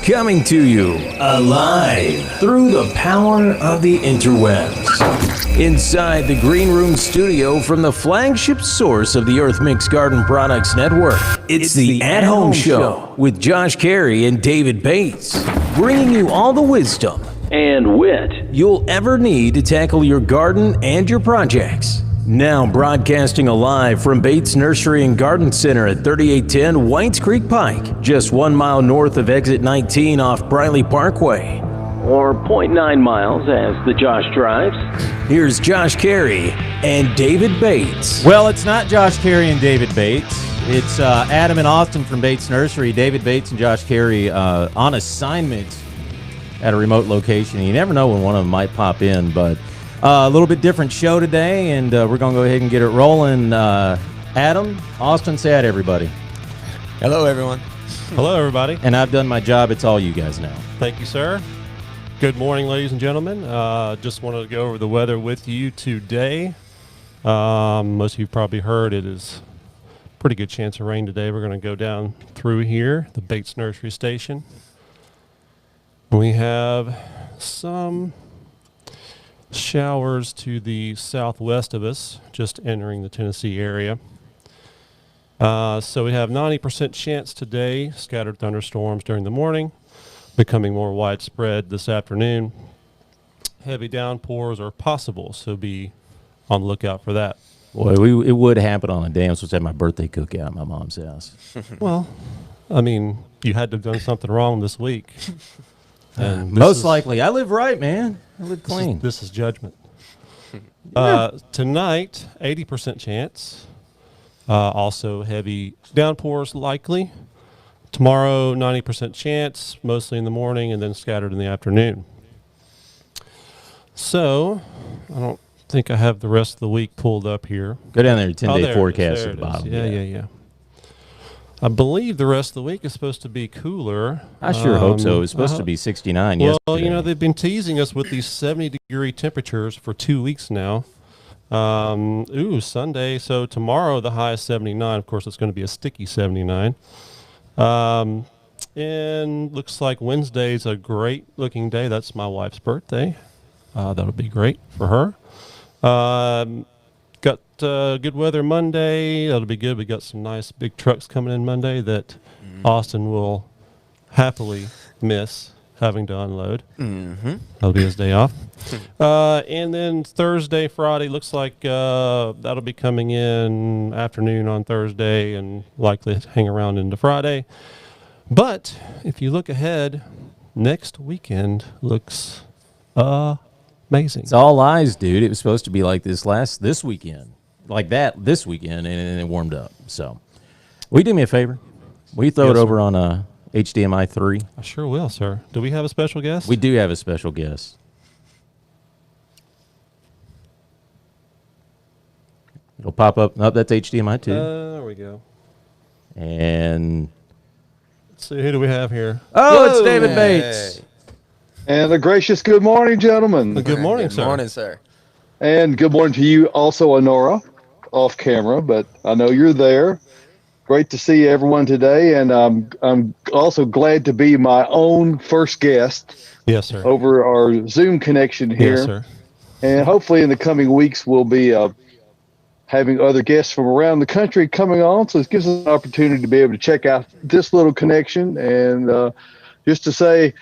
Coming to you alive through the power of the interwebs. Inside the Green Room studio from the flagship source of the Earth Mix Garden Products Network, it's the At Home Show with Josh Cary and David Bates, bringing you all the wisdom and wit you'll ever need to tackle your garden and your projects. Now broadcasting alive from Bates Nursery and Garden Center at 3810 Whites Creek Pike, just 1 mile north of exit 19 off Briley Parkway. Or 0.9 miles as the Josh drives. Here's Josh Cary and David Bates. Well, it's not Josh Cary and David Bates. It's Adam and Austin from Bates Nursery. David Bates and Josh Cary on assignment at a remote location. You never know when one of them might pop in, but a little bit different show today, and we're going to go ahead and get it rolling. Adam, Austin, say hi to everybody. Hello, everyone. Hello, everybody. And I've done my job. It's all you guys now. Thank you, sir. Good morning, ladies and gentlemen. Just wanted to go over the weather with you today. Most of you probably heard it is a pretty good chance of rain today. We're going to go down through here, the Bates Nursery Station. We have some showers to the southwest of us, just entering the Tennessee area. So we have 90% chance today, scattered thunderstorms during the morning, becoming more widespread this afternoon. Heavy downpours are possible, so be on the lookout for that. Boy, it would happen on a day. I'm supposed to have my birthday cookout at my mom's house. Well, I mean, you had to have done something wrong this week. And Most likely. I live right, man. I live clean. This is judgment. Tonight, 80% chance. Also heavy downpours likely. Tomorrow, 90% chance, mostly in the morning and then scattered in the afternoon. So, I don't think I have the rest of the week pulled up here. Go down there, 10-day there forecast it at the is. bottom. Yeah. I believe the rest of the week is supposed to be cooler. I sure hope so. It's supposed to be 69 yesterday. Well, you know, they've been teasing us with these 70-degree temperatures for 2 weeks now. Sunday. So tomorrow the high is 79. Of course, it's going to be a sticky 79. And looks like Wednesday's a great-looking day. That's my wife's birthday. That'll be great for her. Got good weather Monday. That'll be good. We got some nice big trucks coming in Monday that Austin will happily miss having to unload. That'll be his day off. And then Thursday, Friday, looks like that'll be coming in afternoon on Thursday and likely hang around into Friday. But if you look ahead, next weekend looks amazing. It's all lies, dude. It was supposed to be like this weekend. Like that this weekend, and it warmed up. So, will you do me a favor? Will you throw it over on HDMI 3? I sure will, sir. Do we have a special guest? We do have a special guest. It'll pop up. Oh, that's HDMI 2. There we go. And Let's see, who do we have here? oh, it's David Bates. And a gracious good morning, gentlemen. Good morning, sir. Good morning, sir. And good morning to you also, Honora, off camera, but I know you're there. Great to see everyone today, and I'm also glad to be my own first guest Yes, sir. over our Zoom connection here. Yes, sir. And hopefully in the coming weeks we'll be having other guests from around the country coming on, so it gives us an opportunity to be able to check out this little connection and just to say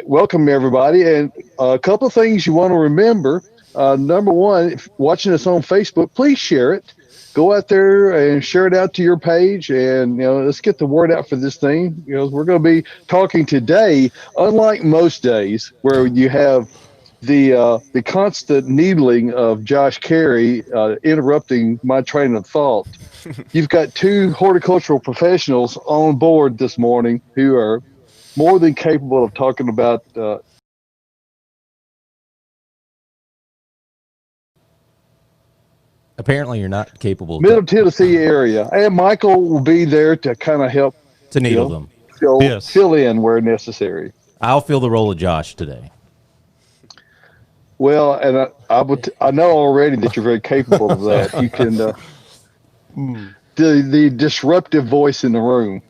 welcome everybody. And a couple of things you want to remember. Number one, if watching us on Facebook, please share it. Go out there and share it out to your page, and let's get the word out for this thing. We're going to be talking today, unlike most days where you have the constant needling of Josh Cary interrupting my train of thought. You've got two horticultural professionals on board this morning who are more than capable of talking about Apparently, you're not capable Middle Tennessee area, and Michael will be there to kind of help to needle them. Fill in where necessary. I'll fill the role of Josh today. Well, and I know already that you're very capable of that. You can the disruptive voice in the room.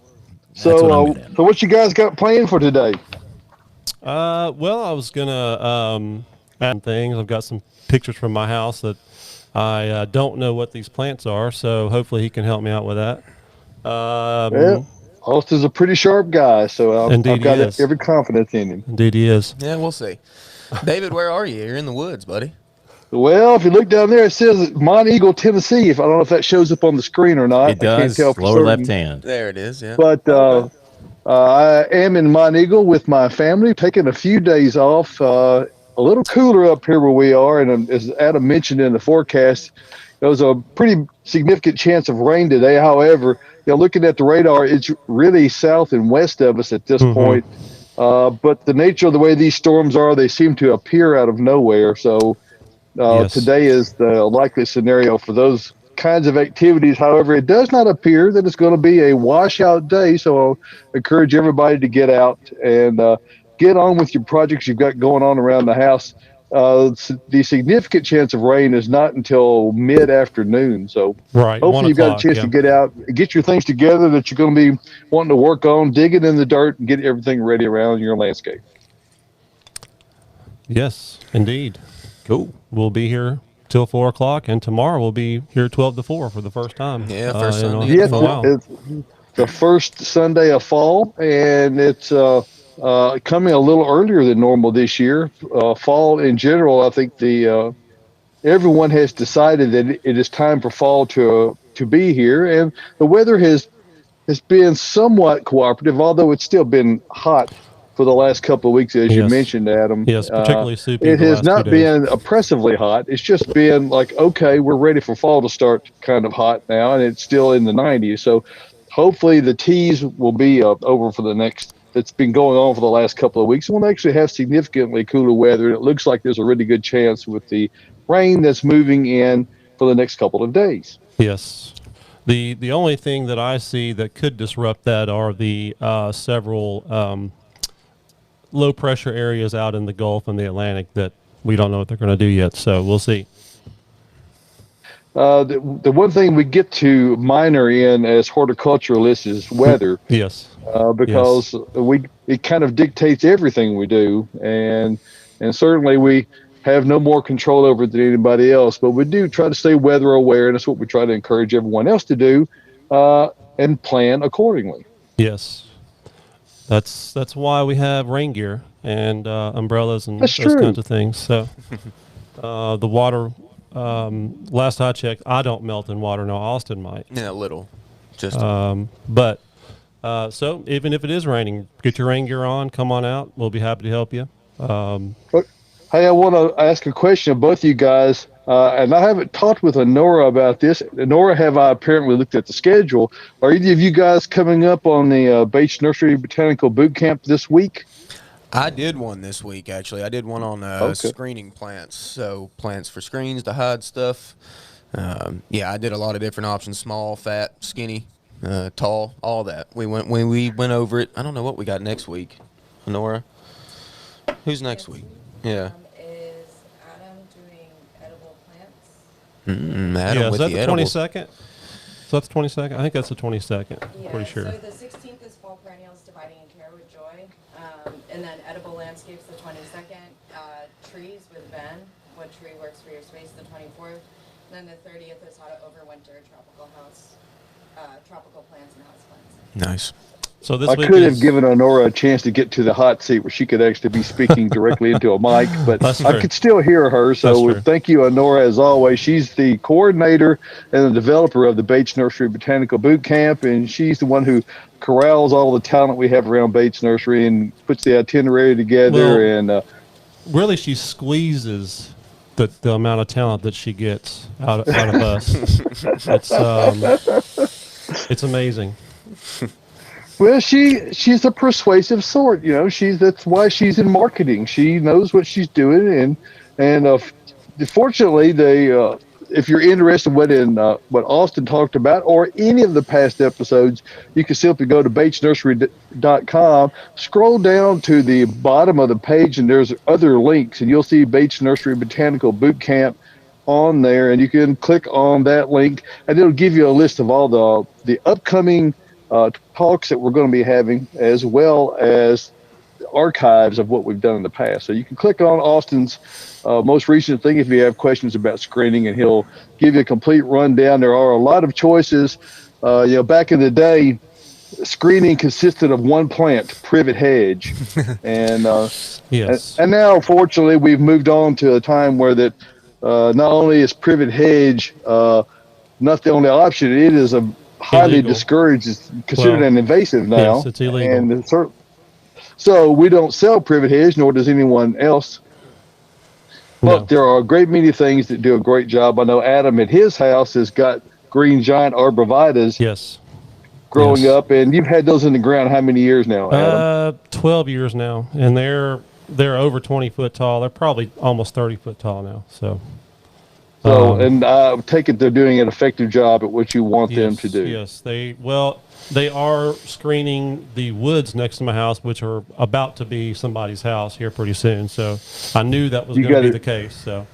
That's what I'm good at. So what you guys got planned for today? Well, I was gonna add some things. I've got some pictures from my house that I don't know what these plants are, so hopefully he can help me out with that. Well, Austin's a pretty sharp guy, so Indeed I've got he is. every confidence in him. Indeed, he is. Yeah, we'll see. David, where are you? You're in the woods, buddy. Well, if you look down there, it says Mont Eagle, Tennessee. If I don't know if that shows up on the screen or not, It I can't does. tell for Lower certain. left hand. There it is. Yeah. But I am in Mont Eagle with my family, taking a few days off. A little cooler up here where we are, and as Adam mentioned in the forecast, there was a pretty significant chance of rain today. However, looking at the radar, it's really south and west of us at this point. But the nature of the way these storms are, they seem to appear out of nowhere. So Yes. today is the likely scenario for those kinds of activities. However, it does not appear that it's going to be a washout day. So I'll encourage everybody to get out and get on with your projects you've got going on around the house. The significant chance of rain is not until mid-afternoon. So Right. hopefully you've got a chance to get out, get your things together that you're going to be wanting to work on, dig it in the dirt, and get everything ready around your landscape. Yes, indeed. Cool. We'll be here till 4 o'clock, and tomorrow we'll be here 12 to 4 for the first time. Yeah, first Sunday. Yeah, Wow. it's the first Sunday of fall, and it's coming a little earlier than normal this year. Fall in general, I think everyone has decided that it is time for fall to be here, and the weather has been somewhat cooperative, although it's still been hot for the last couple of weeks, as you Yes. mentioned, Adam. Yes, particularly soupy It the has last not 2 days. been oppressively hot. It's just been like, okay, we're ready for fall to start kind of hot now, and it's still in the 90s. So hopefully the teas will be over for the next, it's been going on for the last couple of weeks. We'll actually have significantly cooler weather, and it looks like there's a really good chance with the rain that's moving in for the next couple of days. Yes. The only thing that I see that could disrupt that are the several low pressure areas out in the Gulf and the Atlantic that we don't know what they're going to do yet. So we'll see. The one thing we get to minor in as horticulturalists is weather. Yes. Because it kind of dictates everything we do, and certainly we have no more control over it than anybody else. But we do try to stay weather aware, and that's what we try to encourage everyone else to do, and plan accordingly. Yes. That's why we have rain gear and umbrellas and That's those true. kinds of things. So the water, last I checked, I don't melt in water. No, Austin might. Yeah, a little. Just But so even if it is raining, get your rain gear on. Come on out. We'll be happy to help you. Hey, I want to ask a question of both of you guys, and I haven't talked with Honora about this. Honora, have I apparently looked at the schedule? Are either of you guys coming up on the Bates Nursery Botanical Boot Camp this week? I did one this week, actually. I did one on Okay. screening plants. So plants for screens to hide stuff. Yeah, I did a lot of different options: small, fat, skinny, tall, all that. We went over it. I don't know what we got next week. Honora, who's next week? Yeah, Is Adam doing edible plants? Adam Yeah, is with that the the edibles. 22nd? So that's the 22nd? I think that's the 22nd. Pretty sure. So the 16th is fall perennials dividing and care with joy. And then edible landscapes the 22nd. Trees with Ben. What tree works for your space the 24th. And then the 30th is how to overwinter tropical plants and houseplants. Nice. So this I week could is, have given Honora a chance to get to the hot seat where she could actually be speaking directly into a mic, but That's I true. could still hear her. So That's true. thank you, Honora, as always. She's the coordinator and the developer of the Bates Nursery Botanical Boot Camp, and she's the one who corrals all the talent we have around Bates Nursery and puts the itinerary together. Well, really, she squeezes the amount of talent that she gets out of us. It's amazing. Well, she's a persuasive sort, that's why she's in marketing. She knows what she's doing, and fortunately, if you're interested in what Austin talked about or any of the past episodes, you can simply go to batesnursery.com, scroll down to the bottom of the page, and there's other links, and you'll see Bates Nursery Botanical Boot Camp on there, and you can click on that link, and it'll give you a list of all the upcoming talks that we're going to be having, as well as archives of what we've done in the past. So you can click on Austin's most recent thing if you have questions about screening, and he'll give you a complete rundown. There are a lot of choices. Back in the day, screening consisted of one plant, privet hedge, and Yes. and now, fortunately, we've moved on to a time where that not only is privet hedge not the only option, it is a highly Illegal. discouraged. It's considered Well, an invasive yes, now, it's illegal. and so we don't sell privet hedge, nor does anyone else. No. But there are a great many things that do a great job. I know Adam at his house has got green giant arborvitaes Yes. growing Yes. up, and you've had those in the ground how many years now, Adam? 12 years now, and they're over 20 foot tall. They're probably almost 30 foot tall now. So, And I take it they're doing an effective job at what you want them to yes, do. yes, they are screening the woods next to my house, which are about to be somebody's house here pretty soon. So I knew that was You going to be gotta- the case. So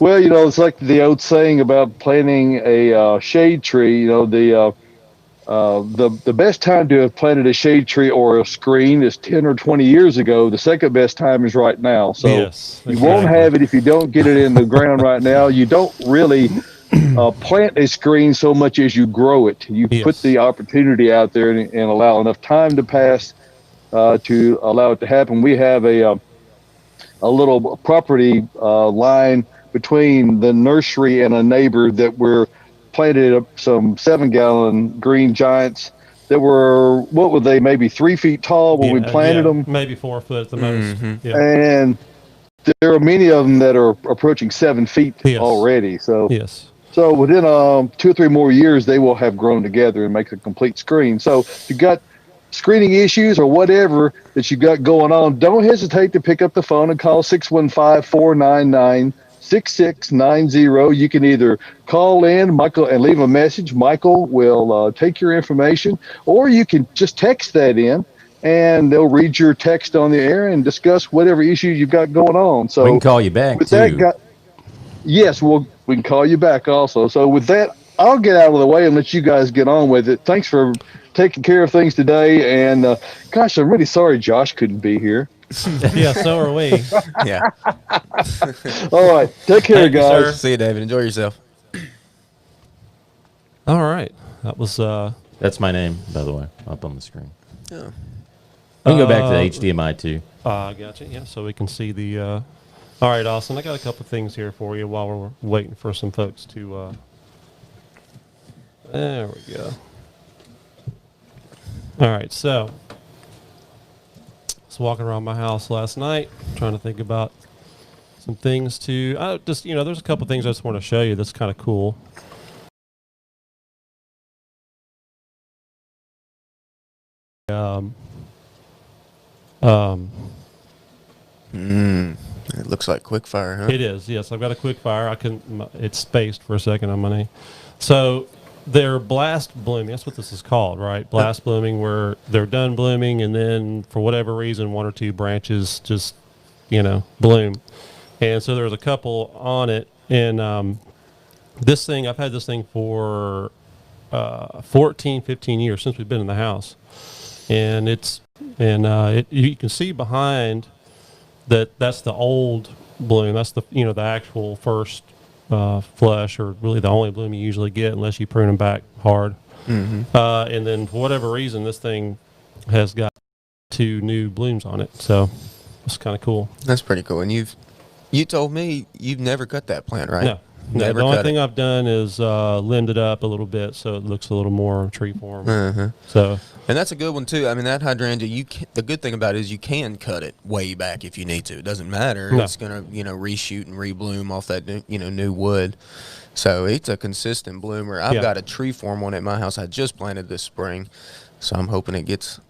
Well, it's like the old saying about planting a shade tree. The best time to have planted a shade tree or a screen is 10 or 20 years ago. The second best time is right now. So yes, you won't exactly. have it if you don't get it in the ground right now. You don't really plant a screen so much as you grow it. You Yes. put the opportunity out there and allow enough time to pass to allow it to happen. We have a little property line between the nursery and a neighbor that we're planted up some 7-gallon green giants that were, what were they, maybe 3 feet tall when we planted them. maybe 4 foot at the most. Yeah. And there are many of them that are approaching 7 feet Yes. already. So Yes. so within 2 or 3 more years, they will have grown together and make a complete screen. So if you got screening issues or whatever that you got going on, don't hesitate to pick up the phone and call 615-499-6690. You can either call in, Michael, and leave a message. Michael will take your information, or you can just text that in, and they'll read your text on the air and discuss whatever issues you've got going on. So We can call you back, with too. that guy, yes, we can call you back also. So with that, I'll get out of the way and let you guys get on with it. Thanks for taking care of things today. And gosh, I'm really sorry Josh couldn't be here. Yeah, so are we. Yeah. All right, take care, Thank you, guys. sir. See you, David. Enjoy yourself. All right. That was That's my name, by the way, up on the screen. We can go back to the HDMI, too. gotcha. Yeah, so we can see the all right, Austin, I got a couple things here for you while we're waiting for some folks to there we go. All right, so I was walking around my house last night trying to think about some things to just there's a couple things I just want to show you that's kind of cool. It looks like quick fire, huh? It is, yes. I've got a quick fire. It's spaced for a second on my knee. So they're blast blooming. That's what this is called, right? Blast blooming, where they're done blooming, and then for whatever reason, 1 or 2 branches just, bloom. And so there's a couple on it, and this thing, I've had this thing for 14, 15 years since we've been in the house, and you can see behind that's the old bloom. That's the the actual first flush, or really the only bloom you usually get unless you prune them back hard. Mm-hmm. And then for whatever reason, this thing has got 2 new blooms on it. So it's kind of cool. That's pretty cool. And you told me you've never cut that plant, right? No. Never The only cut thing it. I've done is limbed it up a little bit so it looks a little more tree form. Uh-huh. So And that's a good one too. I mean, that hydrangea, the good thing about it is you can cut it way back if you need to. It doesn't matter. No. It's gonna reshoot and rebloom off that new wood. So it's a consistent bloomer. I've Yeah. got a tree form one at my house I just planted this spring, so I'm hoping it gets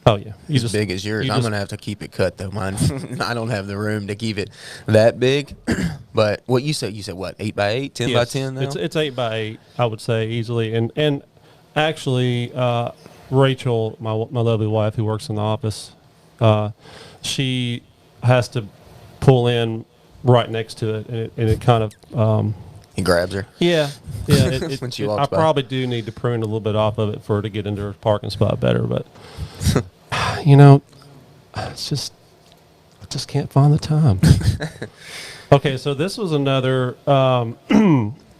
oh yeah, as big as yours. you I'm just- gonna have to keep it cut though. Mine, I don't have the room to keep it that big. But what you said what, 8x8, 10 by Yes, 10 now? It's 8x8, I would say easily, and actually, Rachel, my lovely wife who works in the office, she has to pull in right next to it, and it kind of He grabs her. Yeah, When she I walks by. probably do need to prune a little bit off of it for her to get into her parking spot better. But you know, it's just I just can't find the time. Okay, so this was another.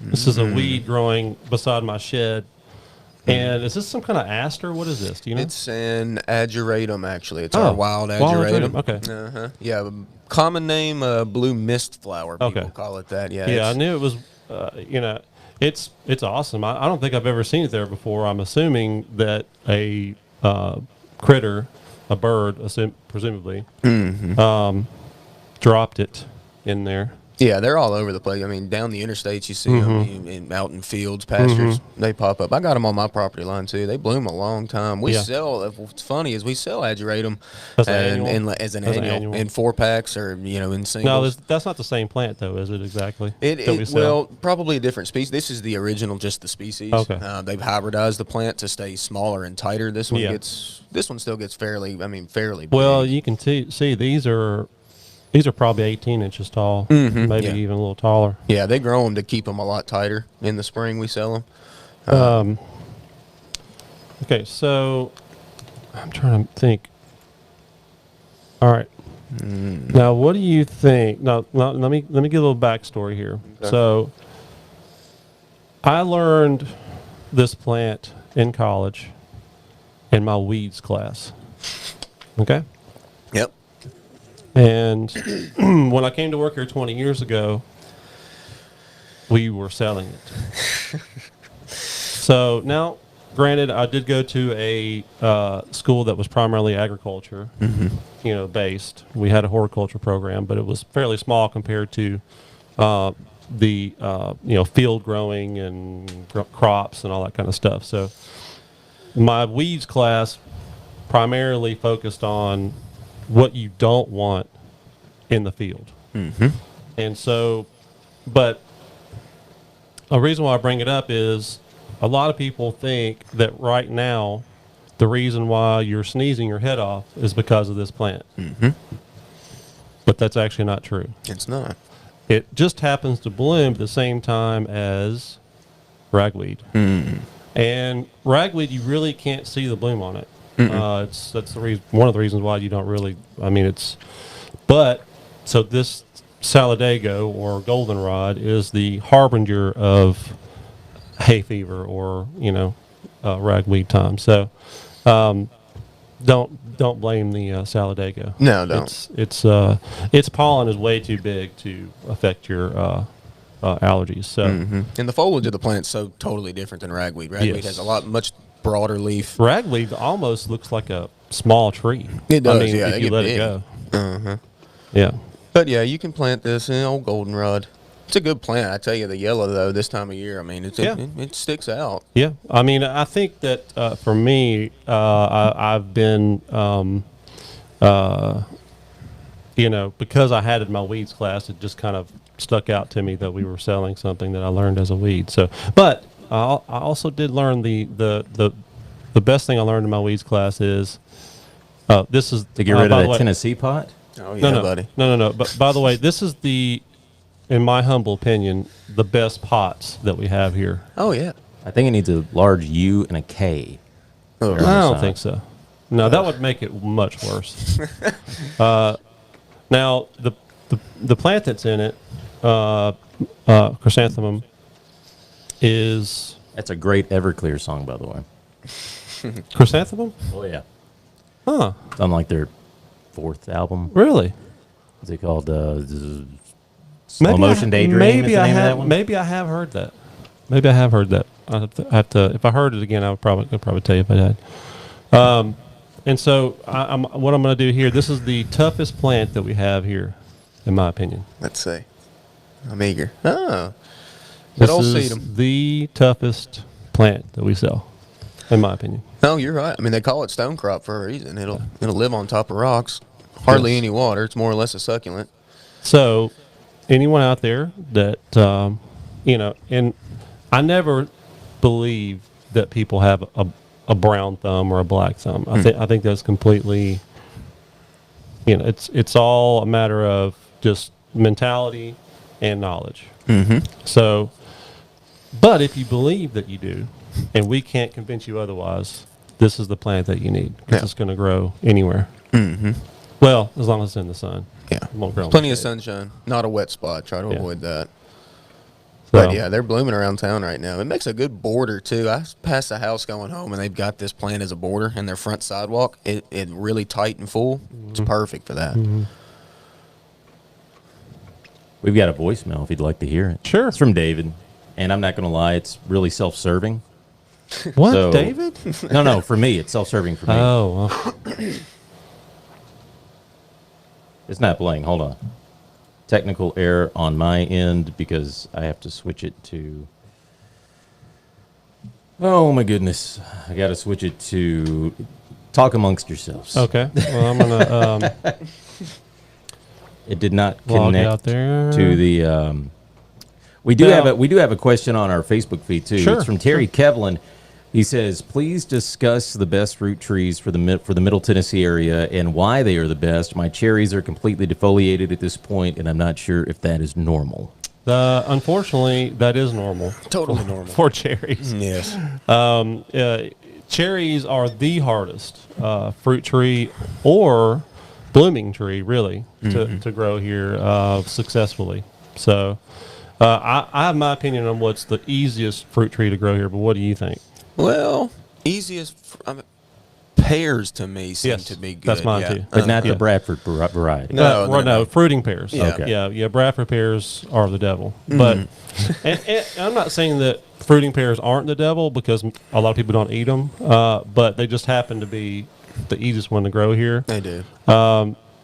This is a weed growing beside my shed. And is this some kind of aster? What is this? Do you know? It's an ageratum, actually. It's Oh, our wild wild ageratum. ageratum, okay. Uh-huh. Yeah, common name, blue mist flower. People Okay. call it that. Yeah. Yeah, I it's- knew it was. It's awesome. I don't think I've ever seen it there before. I'm assuming that a critter, a bird, presumably, dropped it in there. Yeah, they're all over the place. I mean, down the interstates, you see them out in fields, pastures. They pop up. I got them on my property line too. They bloom a long time. We Yeah. sell. What's funny is we sell ageratum As an annual? as an As an annual annual. in 4-packs or in No, singles. that's not the same plant, though, is it exactly? that we It sell? well, probably a different species. This is the original, just the species. Okay. They've hybridized the plant to stay smaller and tighter. This one Yeah. still gets fairly big. Well, you can see these are probably 18 inches tall, maybe yeah. even a little taller. Yeah, they grow them to keep them a lot tighter. In the spring, we sell them. Okay, so I'm trying to think. All right. Now, what do you think? Now, let me give a little backstory here. So, I learned this plant in college in my weeds class. Okay. Yep. And when I came to work here 20 years ago, we were selling it. So now, granted, I did go to a school that was primarily agriculture, based. We had a horticulture program, but it was fairly small compared to the field growing and crops and all that kind of stuff. So my weeds class primarily focused on what you don't want in the field. And so, but a reason why I bring it up is a lot of people think that right now the reason why you're sneezing your head off is because of this plant. But that's actually not true. It's not. It just happens to bloom at the same time as ragweed. And ragweed, you really can't see the bloom on it. That's the reason, one of the reasons why you don't really. So this Saladego or goldenrod is the harbinger of hay fever or ragweed time. So don't blame the Saladego. No, don't. Its pollen is way too big to affect your allergies. So And the foliage of the plant's so totally different than ragweed. Ragweed Yes. has much broader leaf. ragweed almost looks like a small tree. It does, I mean, yeah, if they you get let big. it go. Yeah. But yeah, you can plant this in old goldenrod. It's a good plant. I tell you, the yellow though, this time of year, I mean, it sticks out. Yeah, I mean, I think that for me, I've been, because I had it in my weeds class, it just kind of stuck out to me that we were selling something that I learned as a weed. So, but I also did learn the best thing I learned in my weeds class is this is To get rid by of the that way- Tennessee pot? Oh yeah, no, buddy. No. But by the way, this is in my humble opinion, the best pots that we have here. Oh yeah. I think it needs a large U and a K. Oh, on I the don't side. think so. No, that would make it much worse. Now, the plant that's in it, chrysanthemum, is That's a great Everclear song, by the way. chrysanthemum? Oh, yeah. Huh? It's on like their 4th album. Really? What's it called? Slow Motion Daydream. Maybe is the I name of have. that one? Maybe I have heard that. Maybe I have heard that. I have to. If I heard it again, I would probably tell you if I had. And so, what I'm going to do here. This is the toughest plant that we have here, in my opinion. Let's see. I'm eager. Oh. This Good old is sedum. the toughest plant that we sell, in my opinion. No, you're right. I mean, they call it stone crop for a reason. It'll live on top of rocks. Hardly Yes. any water. It's more or less a succulent. So, anyone out there that and I never believe that people have a brown thumb or a black thumb. I think that's completely. It's all a matter of just mentality and knowledge. So, But if you believe that you do, and we can't convince you otherwise, this is the plant that you need because Yeah. it's going to grow anywhere. Mm-hmm. Well, as long as it's in the sun. Yeah. It won't grow in Plenty the of shade. sunshine. Not a wet spot. Try to Yeah. avoid that. So, But yeah, they're blooming around town right now. It makes a good border too. I passed a house going home, and they've got this plant as a border in their front sidewalk. It really tight and full. It's perfect for that. We've got a voicemail if you'd like to hear it. Sure. It's from David. And I'm not going to lie, it's really self-serving. What, So- David? No, for me, it's self-serving for me. Oh, well, It's not playing. Hold on. Technical error on my end because I have to switch it to... Oh, my goodness. I got to switch it to talk amongst yourselves. okay. Well, I'm going to It did not log connect out there. to the... We do have a question on our Facebook feed too. Sure, It's from Terry Kevlin. He says, "Please discuss the best fruit trees for the Middle Tennessee area and why they are the best. My cherries are completely defoliated at this point, and I'm not sure if that is normal." Unfortunately, that is normal. Totally normal. For cherries. Yes. Cherries are the hardest fruit tree or blooming tree, really, to grow here successfully. So I have my opinion on what's the easiest fruit tree to grow here, but what do you think? Well, pears to me seem Yes, to be good. that's mine yeah. too. But not yeah. the Bradford variety. No, no. fruiting pears. Yeah. Okay. Yeah, Bradford pears are the devil. But and I'm not saying that fruiting pears aren't the devil because a lot of people don't eat them, but they just happen to be the easiest one to grow here. They do.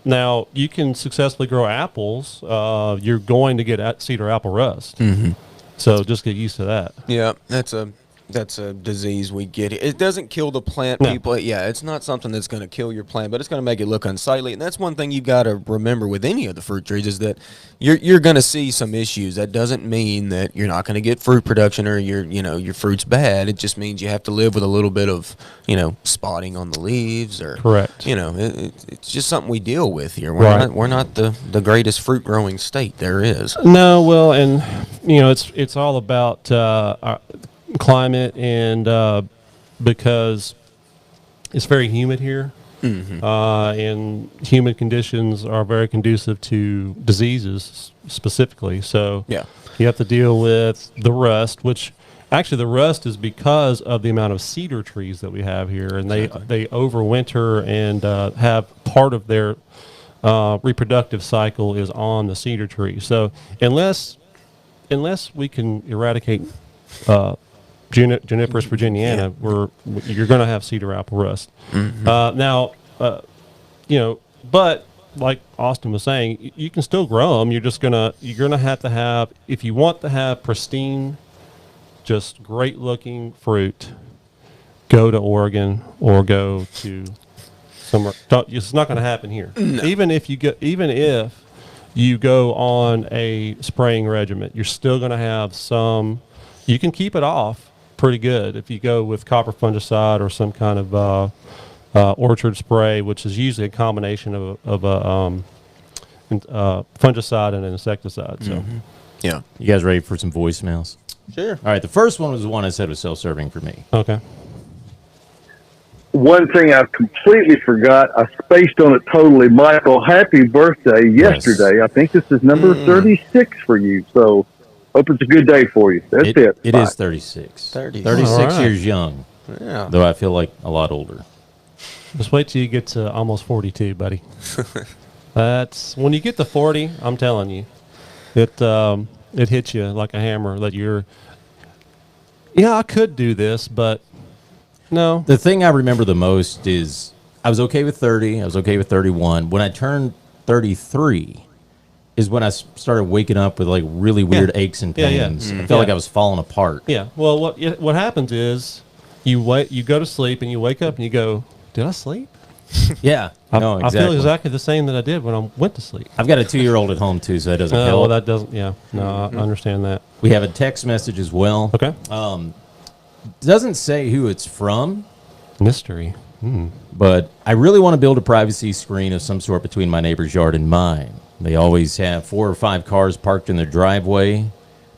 Now, you can successfully grow apples. You're going to get cedar apple rust. So just get used to that. Yeah, that's a disease we get. It doesn't kill the plant, No. people. Yeah, it's not something that's going to kill your plant, but it's going to make it look unsightly. And that's one thing you've got to remember with any of the fruit trees is that you're going to see some issues. That doesn't mean that you're not going to get fruit production or your fruit's bad. It just means you have to live with a little bit of spotting on the leaves or Correct. It's just something we deal with here. Right. We're not the greatest fruit growing state there is. No, well, and it's all about our climate and because it's very humid here, and humid conditions are very conducive to diseases specifically. So Yeah. you have to deal with the rust, which actually the rust is because of the amount of cedar trees that we have here, and they overwinter and have part of their reproductive cycle is on the cedar tree. So unless we can eradicate Juniperus virginiana, you're going to have cedar apple rust. Now, but like Austin was saying, you can still grow them. You're gonna have to have, if you want to have pristine, just great looking fruit, go to Oregon or go to somewhere. It's not going to happen here. No. Even if you go on a spraying regimen, you're still going to have some. You can keep it off pretty good if you go with copper fungicide or some kind of orchard spray, which is usually a combination of a fungicide and an insecticide. So, Yeah. You guys ready for some voicemails? Sure. All right, the first one was the one I said was self-serving for me. okay. One thing I completely forgot, I spaced on it totally. Michael, happy birthday yesterday. I think this is number 36 for you. So hope it's a good day for you. That's it. It Bye. is 36. 36. 36 All right. years young, Yeah. though I feel like a lot older. Just wait till you get to almost 42, buddy. That's when you get to 40. I'm telling you, it hits you like a hammer that I could do this, but no. The thing I remember the most is I was okay with 30. I was okay with 31. When I turned 33 is when I started waking up with like really weird aches and Yeah, yeah. pains. I felt like I was falling apart. Yeah. Well, what happens is you go to sleep and you wake up and you go, "Did I sleep?" Yeah. No, I exactly. feel exactly the same that I did when I went to sleep. I've got a 2-year-old at home too, so that doesn't Well, help. that doesn't. Yeah. No, I understand that. We have a text message as well. Okay. Doesn't say who it's from, Mystery. but I really want to build a privacy screen of some sort between my neighbor's yard and mine. They always have 4 or 5 cars parked in their driveway.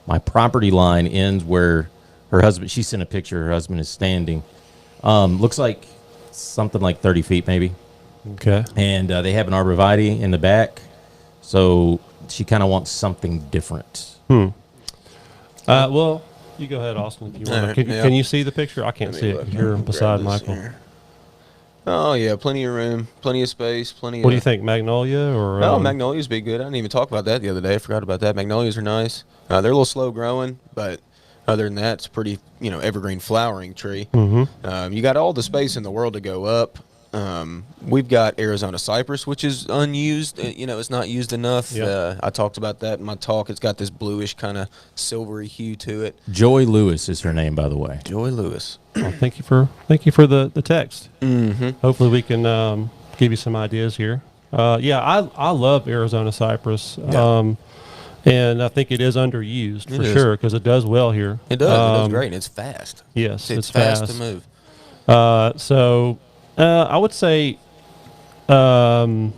my property line ends where her husband. She sent a picture. Her husband is standing. Looks like something like 30 feet maybe. Okay. And they have an arborvitae in the back, so she kind of wants something different. Well, you go ahead, Austin, if you want. Alright, Can you see the picture? I can't Let see me it look. 'cause you're Grab beside this Michael. here. Oh yeah, plenty of room, plenty of space, plenty. What do you think, Magnolia or? Oh, magnolias be good. I didn't even talk about that the other day. I forgot about that. Magnolias are nice. They're a little slow growing, but other than that, it's a pretty evergreen flowering tree. Mm-hmm. You got all the space in the world to go up. We've got Arizona cypress, which is unused. It's not used enough. Yeah. I talked about that in my talk. It's got this bluish kind of silvery hue to it. Joy Lewis is her name, by the way. Joy Lewis. Well, thank you for the text. Mm-hmm. Hopefully, we can give you some ideas here. I love Arizona cypress. Yeah. And I think it is underused for is. sure because it does well here. It does. It does great. And it's fast. Yes, It's fast to move. I would say a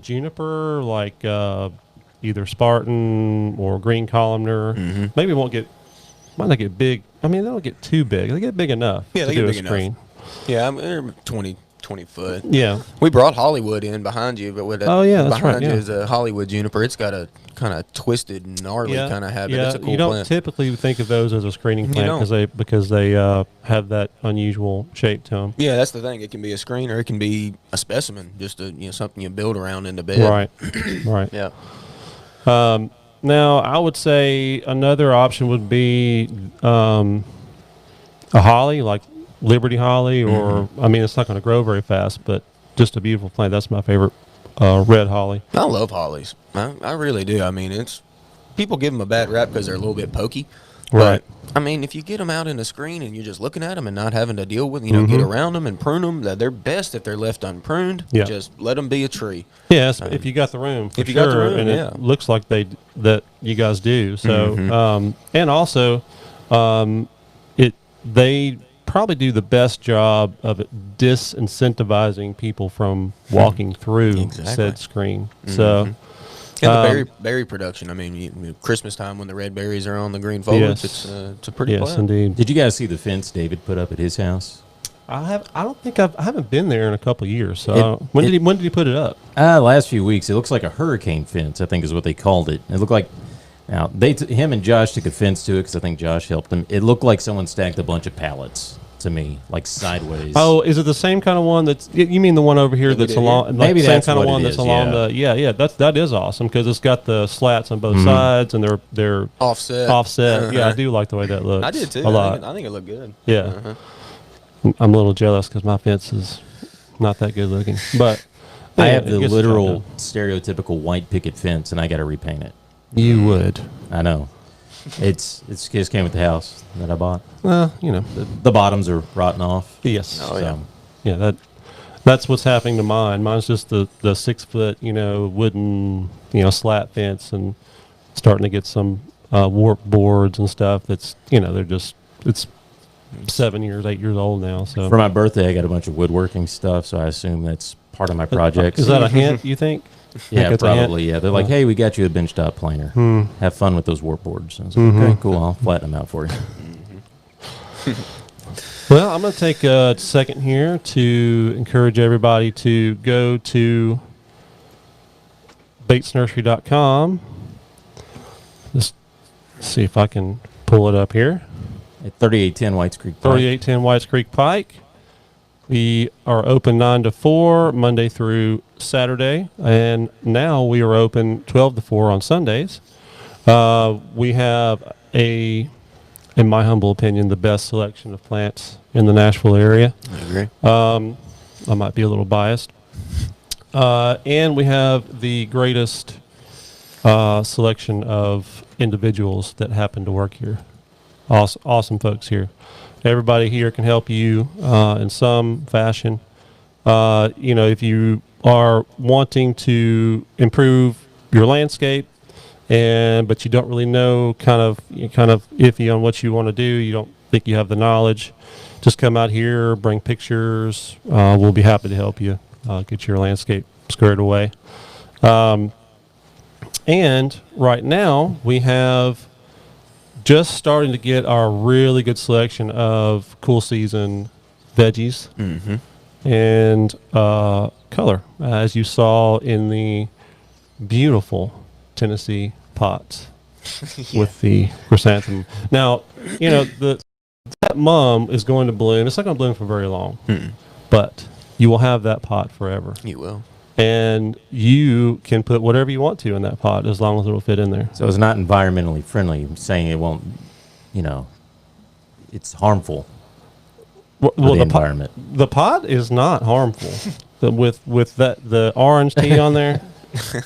juniper like either Spartan or green columnar. Mm-hmm. Maybe might not get big. I mean, they don't get too big. They get big enough Yeah, to they do get a big enough. screen. Yeah, they're 20 foot. Yeah. We brought Hollywood in behind you, but Oh, yeah, that's behind right, you yeah. is a Hollywood juniper. It's got a kind of twisted, gnarly kind of habit. Yeah, It's a cool you don't plant. typically think of those as a screening You plant don't. because they have that unusual shape to them. Yeah, that's the thing. It can be a screen or it can be a specimen, just something you build around in the bed. Right. Right. Yeah. Now, I would say another option would be a holly, like Liberty holly, or I mean, it's not going to grow very fast, but just a beautiful plant. That's my favorite red holly. I love hollies. I really do. I mean, people give them a bad rap because they're a little bit pokey. Right. But, I mean, if you get them out in the screen and you're just looking at them and not having to deal with, get around them and prune them, they're best if they're left unpruned. Yeah. Just let them be a tree. Yes, if you got the room, for if you got the sure, room, and yeah. it looks like that you guys do. So, and also, they probably do the best job of disincentivizing people from walking through Exactly. said screen. So, And the berry production. I mean, Christmas time when the red berries are on the green foliage, Yes. it's a pretty yes, plant. indeed. Did you guys see the fence David put up at his house? I don't think I haven't been there in a couple of years. So, when did he put it up? Last few weeks. It looks like a hurricane fence, I think is what they called it. It looked like, now, him and Josh took offense to it because I think Josh helped him. It looked like someone stacked a bunch of pallets to me, like sideways. Oh, is it the same kind of one that's? You mean the one over here that's did, along? yeah. Like Maybe the same that's kind of what it one that's is, along yeah. the. Yeah. That is awesome because it's got the slats on both sides and they're Offset. offset. Yeah, I do like the way that looks. I did too. A lot. I think it looked good. Yeah. I'm a little jealous because my fence is not that good looking, but I yeah, have it the gets literal job stereotypical white picket fence, and I got to repaint it. done. You would. I know. It just came with the house that I bought. Well, The bottoms are rotting off. yes. Oh, yeah. Yeah, that's what's happening to mine. Mine's just the 6 foot, wooden, slat fence and starting to get some warp boards and stuff that's, it's 7 years, 8 years old now. So For my birthday, I got a bunch of woodworking stuff, so I assume that's part of my project. is that a hint, you think? Yeah, Think it's a hint? probably. Yeah, they're like, "Hey, we got you a bench top planer. Have fun with those warp boards." I was like, "Okay, cool. I'll flatten them out for you." Well, I'm going to take a second here to encourage everybody to go to batesnursery.com. Just see if I can pull it up here. At 3810 Whites Creek Pike. 3810 Whites Creek Pike. We are open 9 to 4, Monday through Saturday. And now we are open 12 to 4 on Sundays. We have in my humble opinion, the best selection of plants in the Nashville area. I agree. I might be a little biased. And we have the greatest selection of individuals that happen to work here. Awesome folks here. Everybody here can help you in some fashion. If you are wanting to improve your landscape, but you don't really know, you're kind of iffy on what you want to do, you don't think you have the knowledge, just come out here, bring pictures. We'll be happy to help you get your landscape squared away. And right now we have just starting to get our really good selection of cool season veggies and color, as you saw in the beautiful Tennessee pots with the chrysanthemum. Now, that mum is going to bloom. It's not going to bloom for very long, but you will have that pot forever. You will. And you can put whatever you want to in that pot as long as it will fit in there. So it's not environmentally friendly. I'm saying it won't, it's harmful for the environment. The pot is not harmful. with the orange tea on there,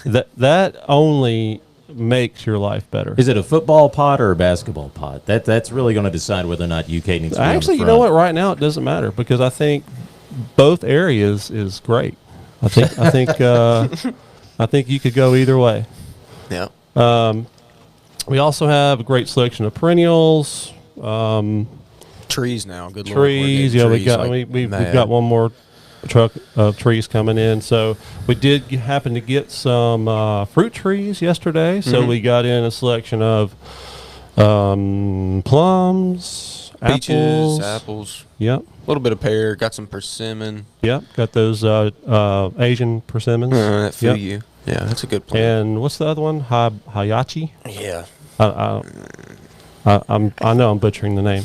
that only makes your life better. Is it a football pot or a basketball pot? That's really going to decide whether or not UK needs to be Actually, on the you know front. what? Right now, it doesn't matter because I think both areas is great. I think you could go either way. Yeah. We also have a great selection of perennials. Trees now. Good Trees. Lord, We've got one more truck of trees coming in. So we did happen to get some fruit trees yesterday. So we got in a selection of plums, peaches, apples. Yep. A little bit of pear. Got some persimmon. Yep. Got those Asian persimmons. That fuyu. Yeah, that's a good plant. And what's the other one? Hayachi. Yeah. I know I'm butchering the name.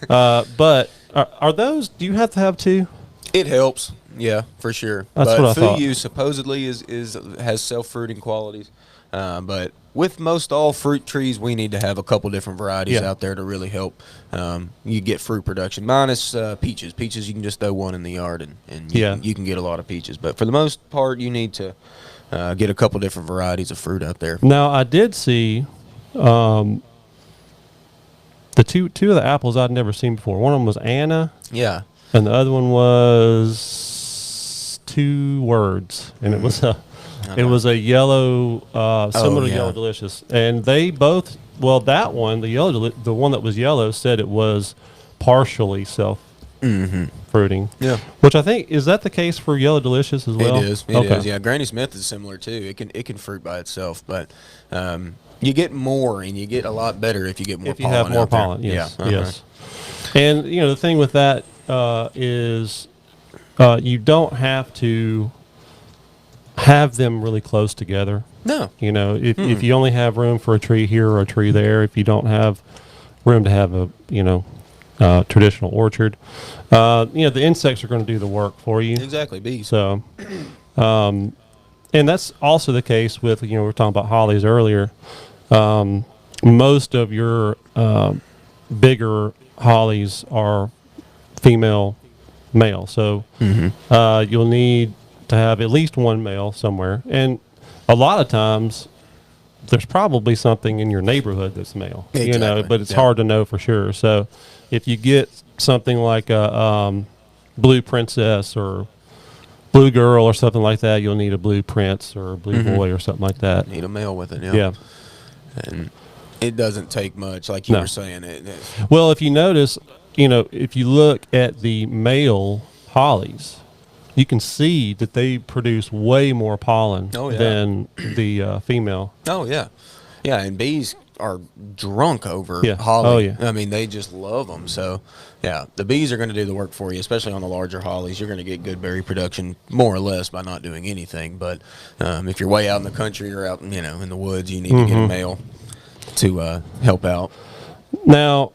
But are those? Do you have to have two? It helps. Yeah, for sure. That's but what I thought. fuyu supposedly has self-fruiting qualities. But with most all fruit trees, we need to have a couple different varieties out there to really help you get fruit production. Minus peaches. Peaches, you can just throw one in the yard and you can get a lot of peaches. But for the most part, you need to get a couple different varieties of fruit out there. Now, I did see the two of the apples I'd never seen before. One of them was Anna. Yeah. And the other one was 2 words, and it was a yellow, similar to Yellow Delicious, and they both. Well, that one, the one that was yellow, said it was partially self-fruiting. Yeah, which I think is that the case for Yellow Delicious as well. It is. It is. Yeah, Granny Smith is similar too. It can fruit by itself, but you get more and you get a lot better if you get more. If you have more pollen, yes, yes. And the thing with that is you don't have to have them really close together. No. If you only have room for a tree here or a tree there, if you don't have room to have a traditional orchard, the insects are going to do the work for you. Exactly, bees. So, and that's also the case with we were talking about hollies earlier. Most of your bigger hollies are female male, so you'll need to have at least one male somewhere, and a lot of times there's probably something in your neighborhood that's male. Exactly. But it's hard to know for sure. So if you get something like a blue princess or blue girl or something like that, you'll need a blue prince or a blue boy or something like that. Need a male with it. Yeah. And it doesn't take much, like you were saying. Well, if you notice, if you look at the male hollies, you can see that they produce way more pollen than the female. Oh, yeah. Yeah, and bees are drunk over Yeah. holly. Oh, yeah. I mean, they just love them. So, yeah, the bees are going to do the work for you, especially on the larger hollies. You're going to get good berry production, more or less, by not doing anything. But if you're way out in the country or out, in the woods, you need to get a male to help out. Now,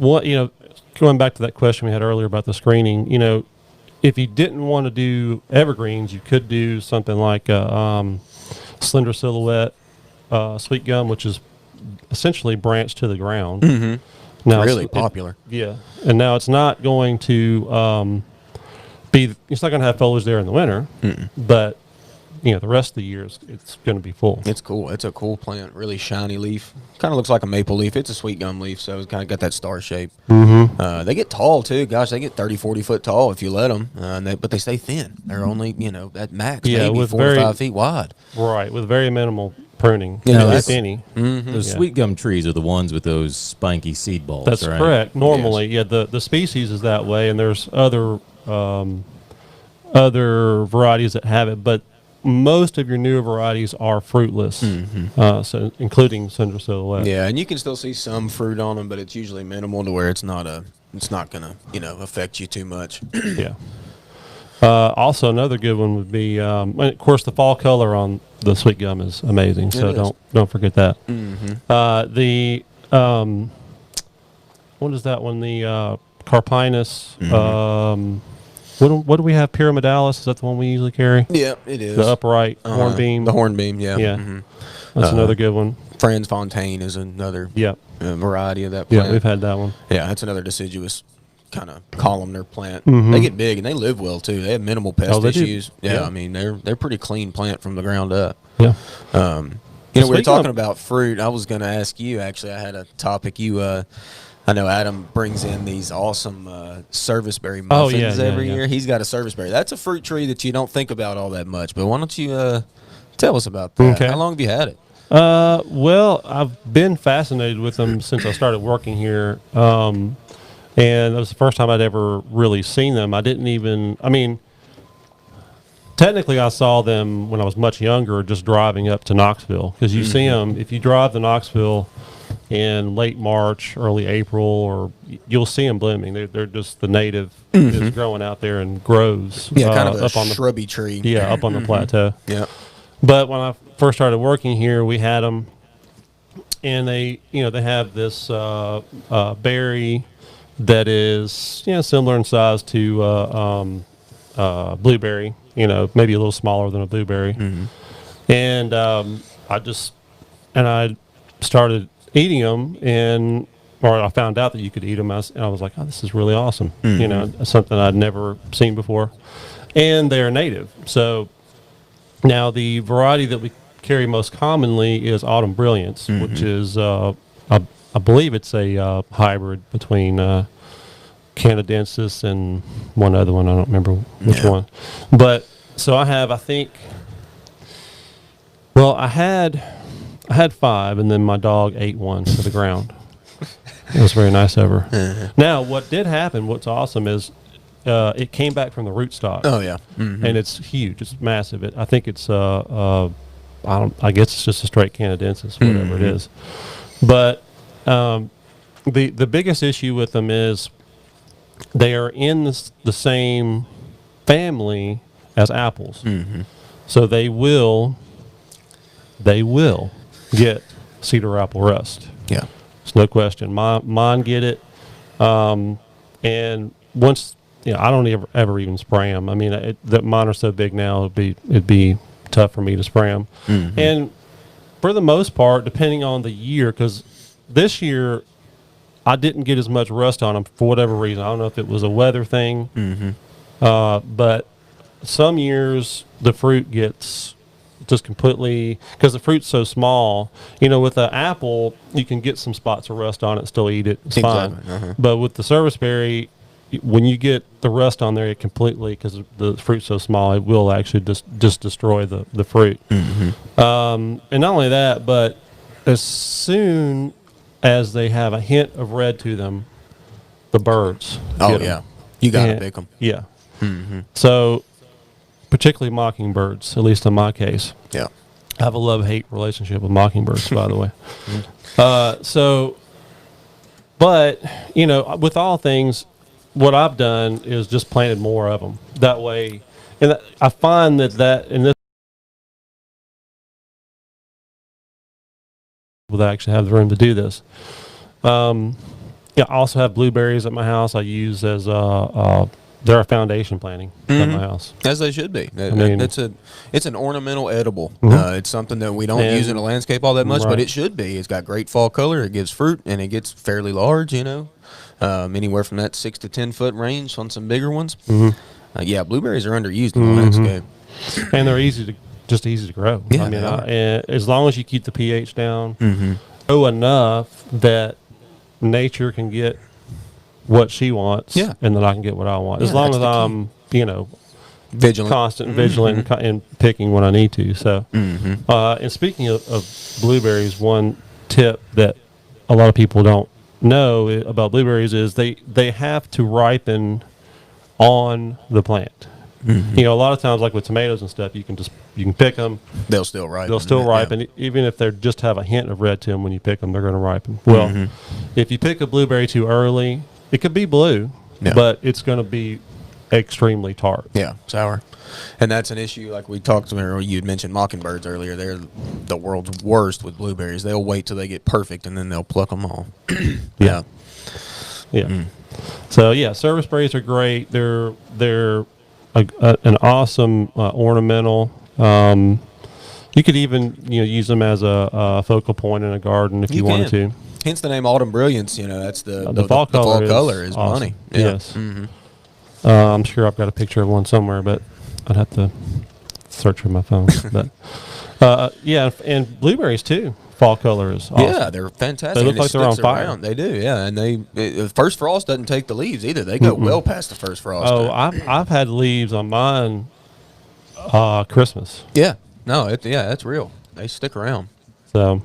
going back to that question we had earlier about the screening, if you didn't want to do evergreens, you could do something like a slender silhouette sweet gum, which is essentially branched to the ground. Mm-hmm. Now really popular. And now it's not going to it's not going to have foliage there in the winter, but the rest of the year it's going to be full. It's cool. It's a cool plant. Really shiny leaf. Kind of looks like a maple leaf. It's a sweet gum leaf, so it's kind of got that star shape. They get tall too. Gosh, they get 30, 40 foot tall if you let them. But they stay thin. They're only at max maybe 4 to 5 feet wide. Right, with very minimal pruning, if any. Those sweet gum trees are the ones with those spiky seed balls. That's right? correct. Normally, the species is that way, and there's other varieties that have it, but most of your newer varieties are fruitless, so including Cinder Silhouette. Yeah, and you can still see some fruit on them, but it's usually minimal to where it's not gonna affect you too much. Yeah. Also, another good one would be, and of course, the fall color on the sweet gum is amazing. So It is. don't forget that. The what is that one? The Carpinus. What do we have? Pyramidalis. Is that the one we usually carry? Yeah, it is. The upright hornbeam. The hornbeam, yeah. Yeah. That's another good one. Franz Fontaine is another Yeah. variety of that plant. Yeah, we've had that one. Yeah, that's another deciduous kind of columnar plant. They get big and they live well too. They have minimal pest they do. issues. Yeah, Yeah. I mean they're pretty clean plant from the ground up. Yeah. We were Speaking talking of- about fruit. I was going to ask you actually. I had a topic. I know Adam brings in these awesome serviceberry muffins every year. He's got a serviceberry. That's a fruit tree that you don't think about all that much. But why don't you tell us about that? Okay. How long have you had it? Well, I've been fascinated with them since I started working here. And that was the first time I'd ever really seen them. Technically I saw them when I was much younger, just driving up to Knoxville. Because you see them, if you drive to Knoxville in late March, early April, or you'll see them blooming. They're just the native is growing out there and grows. Yeah, kind of a up on the shrubby tree. Yeah, up on the plateau. Yeah. But when I first started working here, we had them, and they have this berry that is similar in size to blueberry. Maybe a little smaller than a blueberry. And I started eating them, or I found out that you could eat them, and I was like, oh, this is really awesome. Something I'd never seen before. And they're native. So now the variety that we carry most commonly is Autumn Brilliance, which is, I believe it's a hybrid between Canadensis and one other one. I don't remember which one. But so I had 5, and then my dog ate one to the ground. It was very nice of her. Now, what did happen, what's awesome is it came back from the rootstock. Oh yeah. And it's huge. It's massive. I think it's I guess it's just a straight Canadensis, whatever it is. But the biggest issue with them is they are in the same family as apples. So they will get cedar apple rust. Yeah. It's no question. Mine get it. And once, I don't ever even spray them. I mean, mine are so big now, it'd be tough for me to spray them. And for the most part, depending on the year, because this year I didn't get as much rust on them for whatever reason. I don't know if it was a weather thing, but some years the fruit gets just completely, because the fruit's so small. With an apple, you can get some spots of rust on it, still eat it. It's fine. But with the serviceberry, when you get the rust on there, it completely, because the fruit's so small, it will actually just destroy the fruit. And not only that, but as soon as they have a hint of red to them, the birds get 'em. You got to pick them. Yeah. So, particularly mockingbirds, at least in my case. Yeah. I have a love-hate relationship with mockingbirds, by the way. But, with all things, what I've done is just planted more of them. That way, and I find that in this, people that actually have the room to do this. I also have blueberries at my house. I use as they're a foundation planting at my house, as they should be. It's an ornamental edible. It's something that we don't use in a landscape all that much, but it should be. It's got great fall color. It gives fruit, and it gets fairly large. Anywhere from that 6 to 10 foot range on some bigger ones. Blueberries are underused in the landscape, and they're easy to grow. Yeah, as long as you keep the pH down, low enough that nature can get what she wants, and then I can get what I want. As long as I'm, vigilant, constant, vigilant, and picking when I need to. So, and speaking of blueberries, one tip that a lot of people don't know about blueberries is they have to ripen on the plant. A lot of times, like with tomatoes and stuff, you can just You can pick them. They'll still ripen. They'll still Yeah. ripen, even if they just have a hint of red to them. When you pick them, they're going to ripen. Well, if you pick a blueberry too early, it could be blue, Yeah. but it's going to be extremely tart. Yeah, sour. And that's an issue. Like we talked about, or you'd mentioned mockingbirds earlier. They're the world's worst with blueberries. They'll wait till they get perfect and then they'll pluck them all. Yeah. Yeah. So yeah, service berries are great. They're an awesome ornamental. You could even use them as a focal point in a garden if you wanted to. Hence the name Autumn Brilliance. That's the fall color color is awesome. money. Yeah. Yes. I'm sure I've got a picture of one somewhere, but I'd have to search for my phone. But yeah, and blueberries too. Fall color is awesome. Yeah, they're fantastic. They look and like they're on sticks fire. around. They do, yeah. And the first frost doesn't take the leaves either. They go well past the first frost. Oh, I've had leaves on mine. Christmas. yeah. No, that's real. They stick around. So,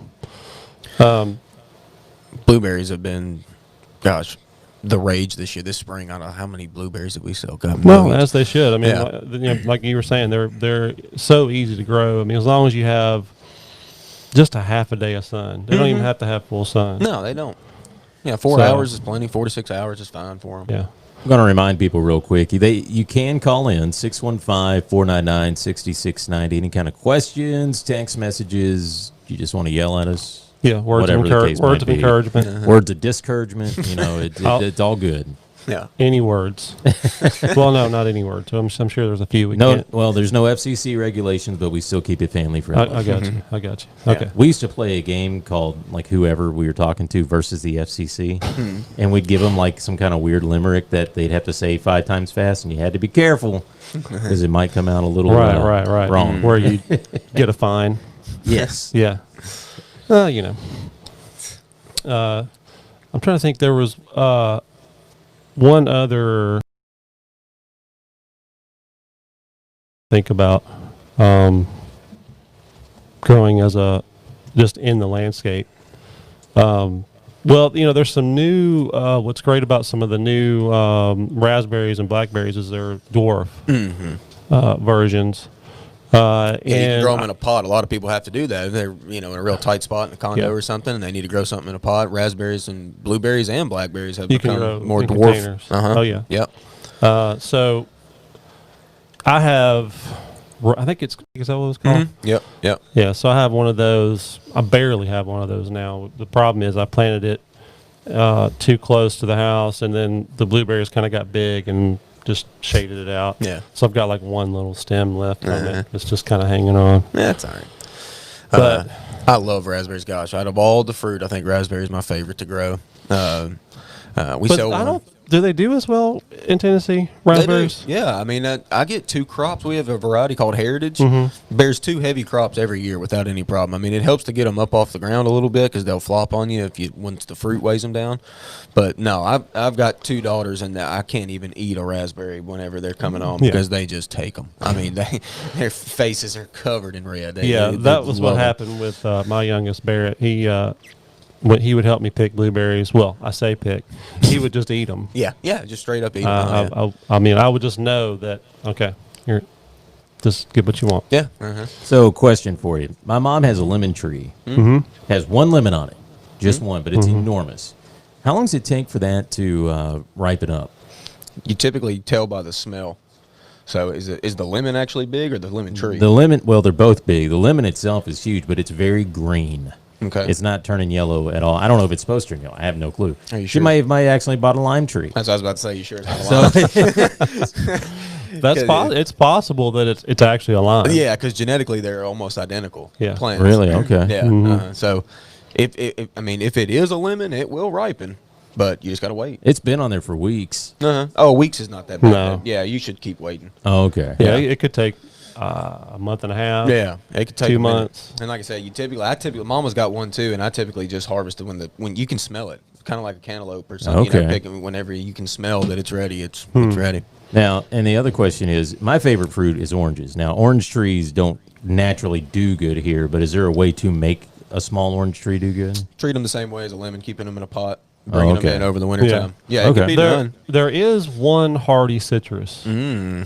Blueberries have been, gosh, the rage this year. This spring, I don't know how many blueberries did we sell. Got well, millions. as they should. I mean, Yeah. like you were saying, they're so easy to grow. I mean, as long as you have just a half a day of sun, they don't even have to have full sun. No, they don't. Yeah, 4 So- hours is plenty. 4 to 6 hours is fine for them. Yeah. I'm going to remind people real quick. You can call in 615-499-6690. Any kind of questions, text messages, you just want to yell at us. Yeah. Words Whatever the case might of be. encouragement. Words of discouragement, it's all good. Yeah. Any words? Well, no, not any words. I'm sure there's a few we No, can't. well, there's no FCC regulations, but we still keep it family friendly. I got you. I got you. Okay. We used to play a game called like whoever we were talking to versus the FCC, and we'd give them like some kind of weird limerick that they'd have to say 5 times fast, and you had to be careful because it might come out a little Right. wrong. Where you get a fine. Yes. Yeah. I'm trying to think. There was one other think about growing as just in the landscape. Well, there's some new. What's great about some of the new raspberries and blackberries is they're dwarf versions. Yeah, you can And grow them in a pot. A lot of people have to do that. They're in a real tight spot in a condo or something, and they need to grow something in a pot. Raspberries and blueberries and blackberries have You can become grow more in dwarf. containers. Uh-huh. Oh, yeah. Yep. So I have. I think is that what it's called? Yep. Yep. Yeah, so I have one of those. I barely have one of those now. The problem is I planted it too close to the house, and then the blueberries kind of got big and just shaded it out. Yeah. So I've got like one little stem left on it. It's just kind of hanging on. That's all right. But I love raspberries. Gosh, out of all the fruit, I think raspberry is my favorite to grow. We but sell. I don't. Do they do as well in Tennessee? They do. Raspberries? Yeah, I mean, I get 2 crops. We have a variety called Heritage. Mm-hmm. Bears 2 heavy crops every year without any problem. I mean, it helps to get them up off the ground a little bit because they'll flop on you once the fruit weighs them down. But no, I've got 2 daughters, and I can't even eat a raspberry whenever they're coming on because they just take them. I mean, their faces are covered in red. That was what happened with my youngest Barrett. When he would help me pick blueberries, well, I say pick, he would just eat them. Yeah, just straight up eat them. I mean, I would just know that, okay, here, just get what you want. Yeah. So, question for you. My mom has a lemon tree. Has 1 lemon on it. Just one, but it's enormous. How long does it take for that to ripen up? You typically tell by the smell. So is the lemon actually big or the lemon tree? The lemon, well, they're both big. The lemon itself is huge, but it's very green. Okay. It's not turning yellow at all. I don't know if it's supposed to turn yellow. I have no clue. Are you She sure? might accidentally bought a lime tree. That's what I was about to say. You sure it's not a lime? It's possible that it's actually a lime. Yeah, because genetically they're almost identical. Yeah. Plants. Really? Okay. Yeah. So if it is a lemon, it will ripen, but you just gotta wait. It's been on there for weeks. Oh, weeks is not that bad. No. Yeah, you should keep waiting. Oh, okay. Yeah, it could take a month and a half. Yeah, it could take 2 a minute. months. And like I said, I typically, Mama's got one too, and I typically just harvest it when you can smell it, kind of like a cantaloupe or something. Okay. Pick it whenever you can smell that it's ready. It's ready. Now, and the other question is, my favorite fruit is oranges. Now, orange trees don't naturally do good here, but is there a way to make a small orange tree do good? Treat them the same way as a lemon, keeping them in a pot, bringing okay. them in over the wintertime. Yeah, it Okay. can be done. There is one hardy citrus, I know.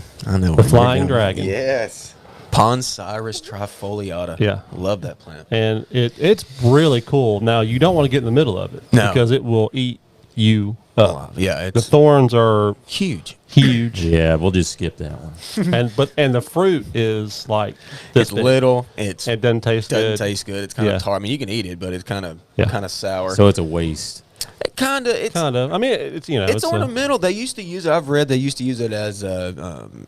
the flying dragon. Yes. Ponsyrus trifoliata. Yeah. Love that plant. And it's really cool. Now, you don't want to get in the middle of it No. because it will eat you up. Yeah, The it's thorns are huge. huge. Yeah, we'll just skip that one. and the fruit is like this It's big. little. It It doesn't taste doesn't good. taste good. It's kind Yeah. of tart. I mean, you can eat it, but it's kind Yeah. of sour. So it's a waste. Kind of. It's Kind of. I mean, it's it's ornamental. They used to use it. I've read they used to use it as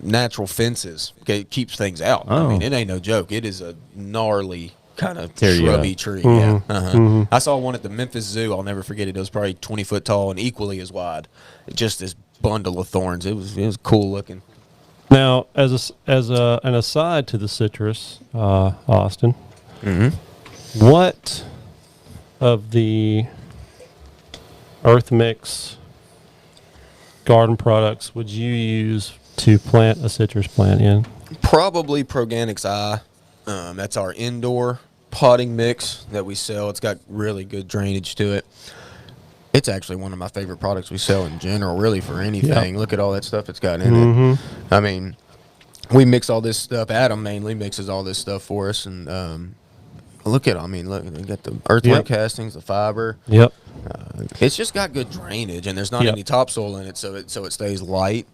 natural fences. Okay, it keeps things out. I Oh. mean, it ain't no joke. It is a gnarly kind of Tear you shrubby up. tree. Mm-hmm. Yeah. Uh-huh. I saw one at the Memphis Zoo. I'll never forget it. It was probably 20 foot tall and equally as wide. Just this bundle of thorns. It was cool looking. Now, as an aside to the citrus, Austin, what of the Earth Mix garden products would you use to plant a citrus plant in? Probably Proganics Eye. That's our indoor potting mix that we sell. It's got really good drainage to it. It's actually one of my favorite products we sell in general, really, for anything. Look at all that stuff it's got in it. I mean, we mix all this stuff. Adam mainly mixes all this stuff for us. And look at it. I mean, look, we got the earthworm Yep. castings, the fiber. Yep. It's just got good drainage, and there's not Yep. any topsoil in it, so it stays light.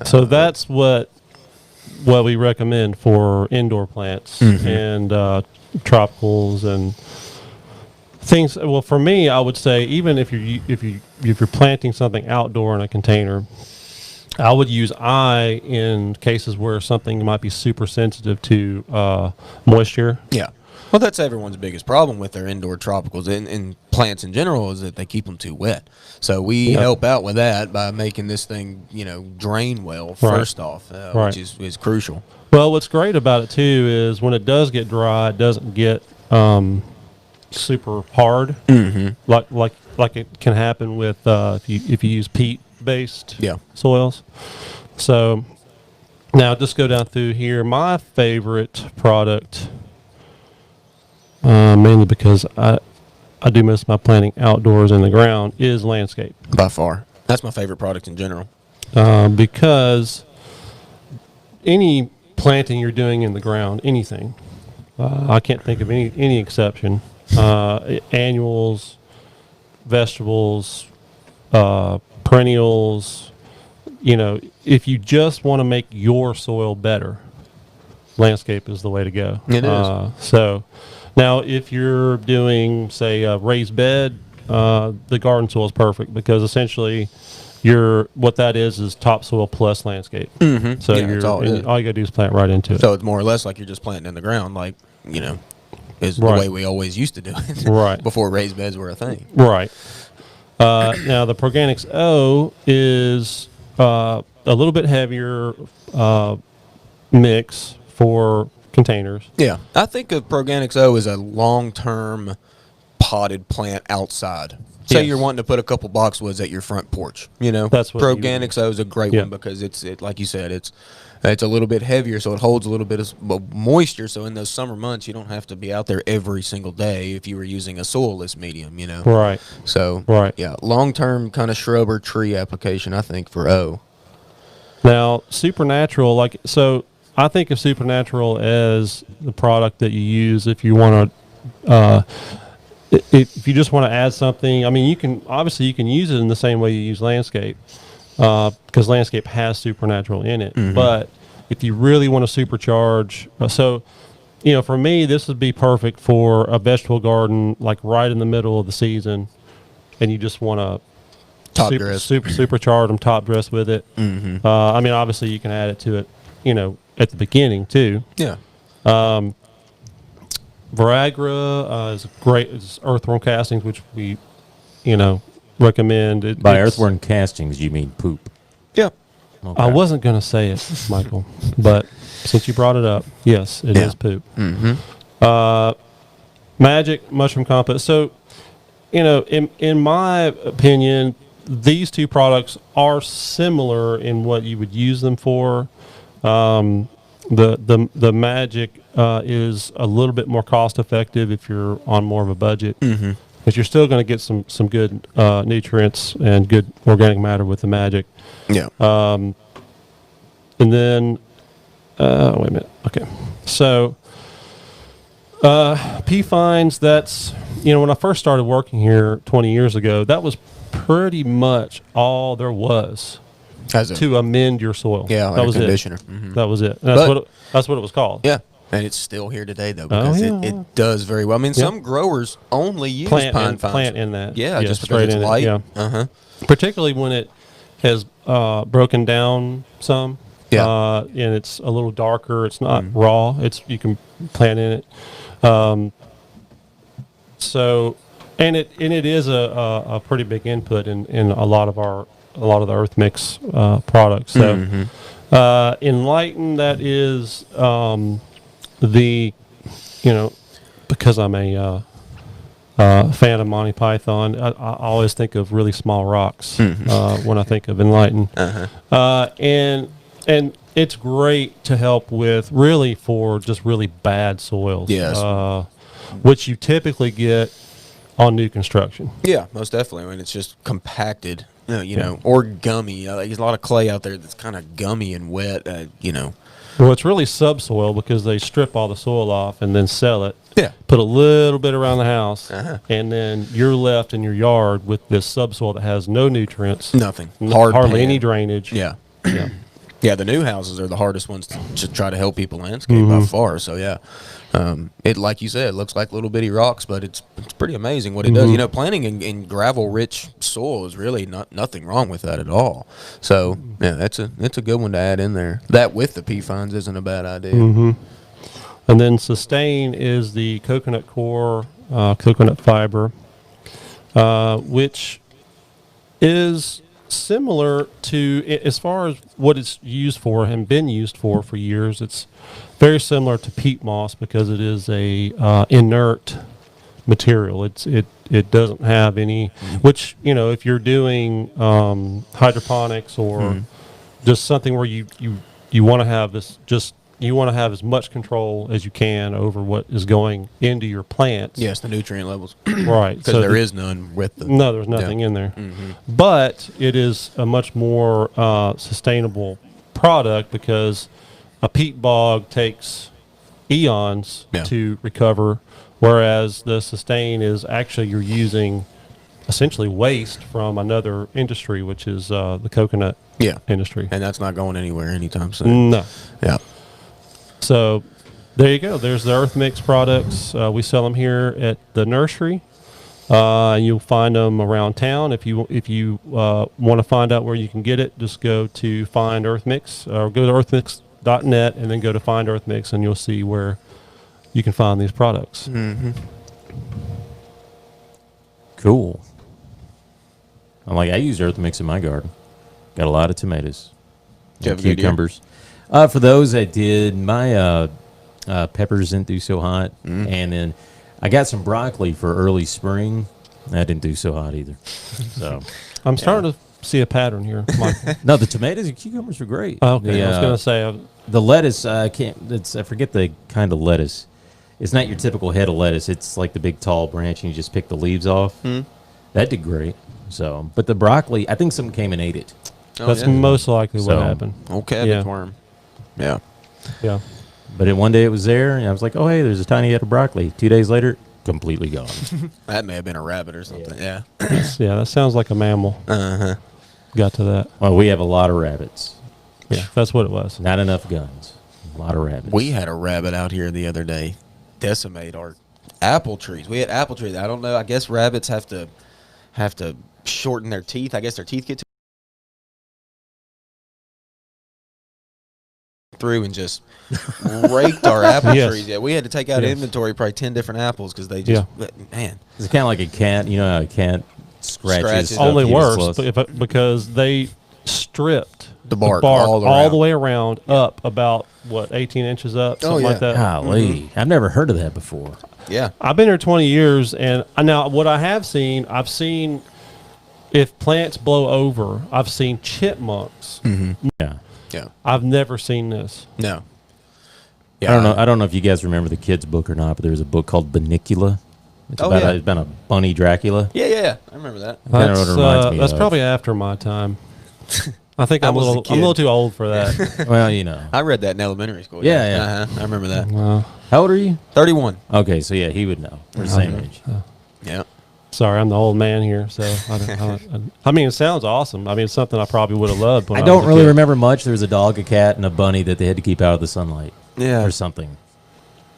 So that's what we recommend for indoor plants and tropicals and things. Well, for me, I would say even if you're planting something outdoor in a container, I would use eye in cases where something might be super sensitive to moisture. Yeah. Well, that's everyone's biggest problem with their indoor tropicals and plants in general is that they keep them too wet. So we help out with that by making this thing, drain well first off, Right. which is crucial. Well, what's great about it too is when it does get dry, it doesn't get super hard, like it can happen with if you use peat based soils. So now just go down through here. My favorite product, mainly because I do most of my planting outdoors in the ground, is landscape. By far. That's my favorite product in general. Because any planting you're doing in the ground, anything, I can't think of any exception. Annuals, vegetables, perennials. If you just want to make your soil better, landscape is the way to go. It is. So now, if you're doing, say, a raised bed, the garden soil is perfect because essentially what that is topsoil plus landscape. Mm-hmm. So Yeah, that's all it is. all you got to do is plant right into it. So it's more or less like you're just planting in the ground, like, is the Right. way we always used to do it. Right. Before raised beds were a thing. Right. Now, the Proganics O is a little bit heavier mix for containers. Yeah. I think of Proganics O as a long-term potted plant outside. Say Yes. you're wanting to put a couple boxwoods at your front porch. That's what Proganics O is a great Yeah. one because it's like you said, it's a little bit heavier, so it holds a little bit of moisture. So in those summer months, you don't have to be out there every single day if you were using a soilless medium. Right. So Right. yeah, long-term kind of shrub or tree application, I think, for O. Now, Supernatural, I think of Supernatural as the product that you use if you want to, if you just want to add something. I mean, you can use it in the same way you use Landscape, because Landscape has Supernatural in it. Mm-hmm. But if you really want to supercharge, for me, this would be perfect for a vegetable garden, like right in the middle of the season, and you just want to supercharge them, top dress with it. Mm-hmm. I mean, obviously, you can add it to it, at the beginning too. Yeah. Viagra is great. It's earthworm castings, which we, recommend. By earthworm castings, you mean poop. Yeah. Okay. I wasn't going to say it, Michael, but since you brought it up, yes, it is poop. Mm-hmm. Magic mushroom compost. So, in my opinion, these two products are similar in what you would use them for. The Magic is a little bit more cost effective if you're on more of a budget, but you're still going to get some good nutrients and good organic matter with the Magic. Yeah. And then, wait a minute. Okay. So, pea fines, that's, when I first started working here 20 years ago, that was pretty much all there was to amend your soil. Yeah, that was conditioner. it. Mm-hmm. That was it. And that's what it was called. Yeah. And it's still here today, though, because it does very well. I mean, some growers only use pine fines. Plant in that. Yeah, just because it's light. Yeah. Particularly when it has broken down some. Yeah. And it's a little darker. It's not raw. You can plant in it. So, and it is a pretty big input in a lot of the earth mix products. So, Enlighten, that is because I'm a fan of Monty Python, I always think of really small rocks when I think of Enlighten. And it's great to help with for just really bad soils. Yes. Which you typically get on new construction. Yeah, most definitely. I mean, it's just compacted, or gummy. There's a lot of clay out there that's kind of gummy and wet, Well, it's really subsoil because they strip all the soil off and then sell it. Yeah. Put a little bit around the house, and then you're left in your yard with this subsoil that has no nutrients. Nothing. Hardly any drainage. Yeah. Yeah. Yeah, the new houses are the hardest ones to try to help people landscape by far. So, yeah. It, like you said, looks like little bitty rocks, but it's pretty amazing what it does. Planting in gravel-rich soil is really nothing wrong with that at all. So, yeah, it's a good one to add in there. That with the pea fines isn't a bad idea. And then Sustain is the coconut core, coconut fiber, which is similar to, as far as what it's used for and been used for years. It's very similar to peat moss because it is a inert material. It doesn't have any, which if you're doing hydroponics or just something where you want to have this you want to have as much control as you can over what is going into your plants. Yes, the nutrient levels. Right. Because there is none with the... No, there's nothing in there. But it is a much more sustainable product because a peat bog takes eons to recover, whereas the Sustain is actually you're using essentially waste from another industry, which is the coconut industry. And that's not going anywhere anytime soon. No. Yeah. So there you go. There's the Earth Mix products. We sell them here at the nursery. You'll find them around town. If you want to find out where you can get it, just go to Find Earth Mix or go to earthmix.net and then go to Find Earth Mix and you'll see where you can find these products. Cool. I use Earth Mix in my garden. Got a lot of tomatoes, cucumbers. For those I did, my peppers didn't do so hot, and then I got some broccoli for early spring. That didn't do so hot either. So I'm starting to see a pattern here, Michael. No, the tomatoes and cucumbers are great. Okay, I was going to say the lettuce. I forget the kind of lettuce. It's not your typical head of lettuce. It's like the big tall branch, and you just pick the leaves off. That did great. So, but the broccoli, I think someone came and ate it. That's most likely what happened. Cabbage worm. Yeah. Yeah. But one day it was there, and I was like, oh, hey, there's a tiny head of broccoli. 2 days later, completely gone. That may have been a rabbit or something. Yeah. Yeah, that sounds like a mammal. Got to that. Well, we have a lot of rabbits. Yeah, that's what it was. Not enough guns. A lot of rabbits. We had a rabbit out here the other day decimate our apple trees. We had apple trees. I don't know. I guess rabbits have to shorten their teeth. I guess their teeth get through and just raked our apple trees. Yeah, we had to take out inventory, probably 10 different apples because they just man. It's kind of like a cat. You know how a cat scratches stuff, only keeps it worse close. because they stripped the bark all the way around up about 18 inches up, something like that. Golly, I've never heard of that before. Yeah, I've been here 20 years, and now what I have seen, if plants blow over, I've seen chipmunks. Yeah. I've never seen this. No. Yeah, I don't know if you guys remember the kids' book or not, but there was a book called Bunnicula. It's about a bunny Dracula. Yeah. I remember that. That's probably after my time. I think I'm a little too old for that. Well, you know. I read that in elementary school. Yeah, yeah. I remember that. How old are you? 31. Okay, so yeah, he would know. We're the same age. Yeah. Sorry, I'm the old man here. So I mean, it sounds awesome. I mean, it's something I probably would have loved. When I I don't was a really kid. remember much. There was a dog, a cat, and a bunny that they had to keep out of the sunlight. Yeah. Or something.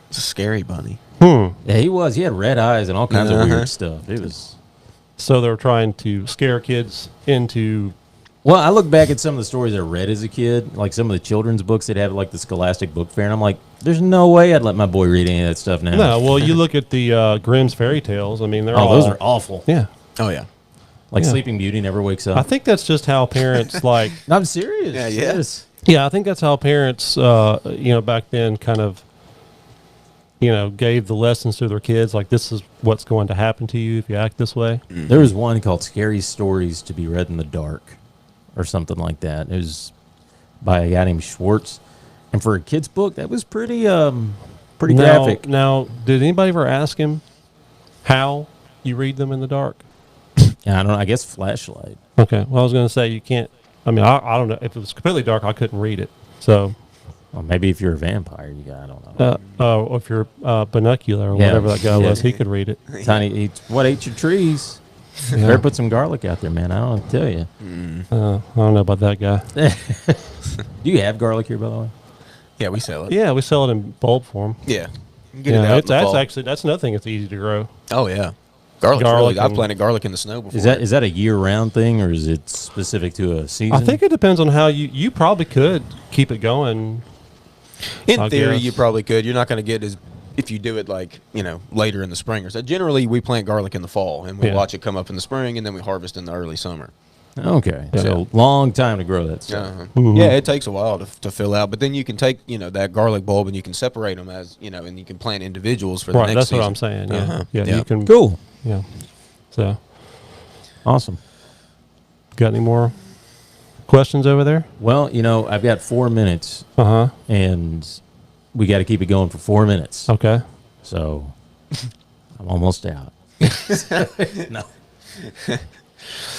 It's a scary bunny. Yeah, he was. He had red eyes and all kinds of weird stuff. It was. So they were trying to scare kids into. Well, I look back at some of the stories I read as a kid, like some of the children's books they'd have at like the Scholastic Book Fair, and I'm like, there's no way I'd let my boy read any of that stuff now. No, well, you look at the Grimm's fairy tales. I mean, they're all. those are awful. Yeah. Oh, yeah. Like Yeah. Sleeping Beauty never wakes up. I think that's just how parents like. I'm serious. Yeah, yeah. Yes. Yeah, I think that's how parents, back then kind of, gave the lessons to their kids. Like, this is what's going to happen to you if you act this way. There was one called Scary Stories to be Read in the Dark or something like that. It was by a guy named Schwartz. And for a kid's book, that was pretty graphic. Now, did anybody ever ask him how you read them in the dark? Yeah, I don't know. I guess flashlight. Okay. Well, I was going to say you can't. I mean, I don't know. If it was completely dark, I couldn't read it. So, Well, maybe if you're a vampire, you got, I don't know. or if you're binocular or Yeah. whatever that guy Yeah. was, he could read it. Tiny, what ate your trees? Better put some garlic out there, man. I don't tell you. I don't know about that guy. Do you have garlic here, by the way? Yeah, we sell it. Yeah, we sell it in bulb form. Yeah. You can get it out in the that's fall. actually that's another thing that's easy to grow. Oh, yeah. Garlic's Garlic I've and- planted garlic in the snow before. Is that a year-round thing, or is it specific to a season? I think it depends on how you probably could keep it going. In I theory, guess. you probably could. You're not going to get as if you do it like later in the spring or so. Generally, we plant garlic in the fall and we Yeah. watch it come up in the spring, and then we harvest in the early summer. Okay, Yeah. so long time to grow that stuff. Mhm. Yeah, it takes a while to fill out, but then you can take that garlic bulb and you can separate them as and you can plant individuals for the Right, next that's season. what I'm saying. Yeah, Uh-huh. yeah, Yeah. you can. Cool, Yeah. So, awesome. got any more questions over there? Well, I've got 4 minutes, and we got to keep it going for 4 minutes. Okay. So I'm almost out. No,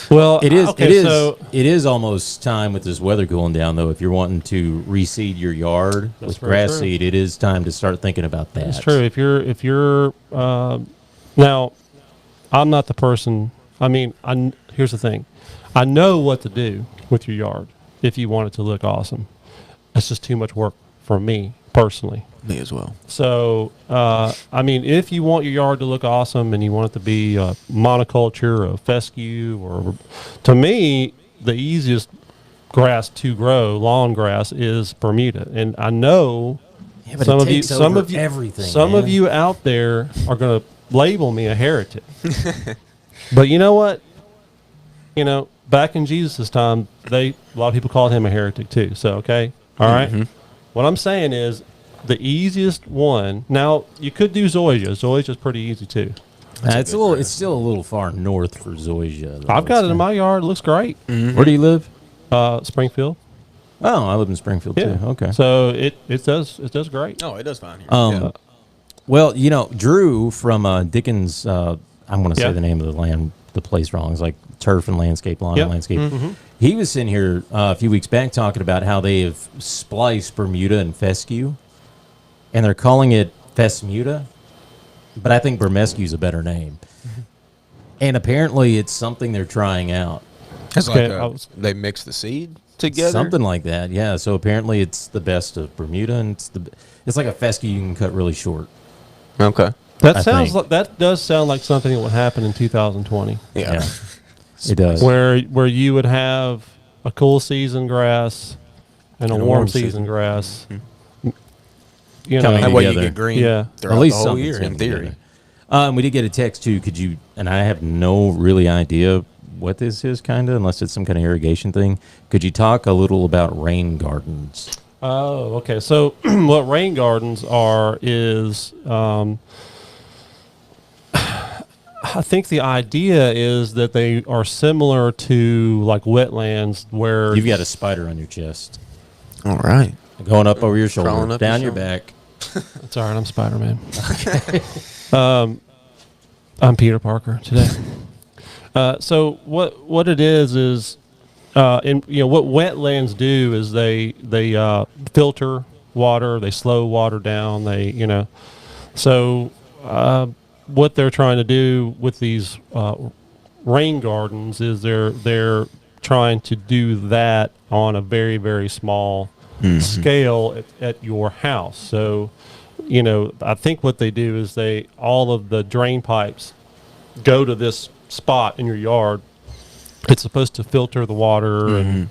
Well, it is. Okay, it is. so It is almost time with this weather cooling down, though. If you're wanting to reseed your yard That's with very grass true. seed, it is time to start thinking about that. it's true. If you're now, I'm not the person. I mean, here's the thing. I know what to do with your yard if you want it to look awesome. It's just too much work for me personally. Me as well. So, I mean, if you want your yard to look awesome and you want it to be a monoculture, a fescue, or to me, the easiest grass to grow, lawn grass, is Bermuda. And I know Yeah, but some it of you, takes some over of you, everything, some man. of you out there are going to label me a heretic. But you know what? Back in Jesus' time, a lot of people called him a heretic too. So, okay. All right. What I'm saying is the easiest one. Now, you could do zoysia. Zoysia's pretty easy too. It's still a little far north for zoysia, though. I've got it in my yard. It looks great. Where do you live? Springfield. Oh, I live in Springfield Yeah. too. Okay. So it does great. Oh, it does fine here. Um, Well, Drew from Dickens. I'm going to say Yeah. the name of the place wrong. It's like Turf and Landscape, Lawn Yep. and Landscape. He was sitting here a few weeks back talking about how they have spliced Bermuda and fescue, and they're calling it Fesmuda, but I think Burmescue is a better name. And apparently, it's something they're trying out. It's Okay, like they mix the seed together. Something like that, yeah. So apparently, it's the best of Bermuda, and it's like a fescue you can cut really short. Okay. That does sound like something that would happen in 2020, Yeah. It does. where you would have a cool season grass and a warm season grass. Coming That way you together. get green Yeah. throughout At least the whole something's year, in coming theory. together. And we did get a text too. Could you? And I have no really idea what this is, kind of, unless it's some kind of irrigation thing. Could you talk a little about rain gardens? Oh, okay. So what rain gardens are is, I think the idea is that they are similar to like wetlands where You've got a spider on your chest, All right. going up over your shoulder, Crawling up down your your shoulder. back. It's all right. I'm Spider-Man. I'm Peter Parker today. So what it is and what wetlands do is they filter water, they slow water down, so what they're trying to do with these rain gardens is they're trying to do that on a very, very small scale at your house. So, I think what they do is all of the drain pipes go to this spot in your yard. It's supposed to filter the water and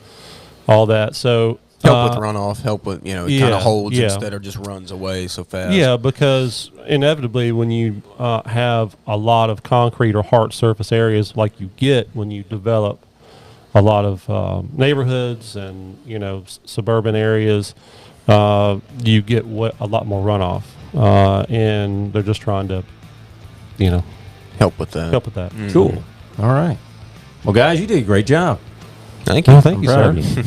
all that. So Help with runoff, help with, it kind of holds instead of just runs away so fast. Yeah, because inevitably when you have a lot of concrete or hard surface areas like you get when you develop a lot of neighborhoods and, suburban areas, you get a lot more runoff. And they're just trying to, Help with that. Mm-hmm. Cool. All right. Well, guys, you did a great job. Thank you. Well, thank you, Proud sir. of you.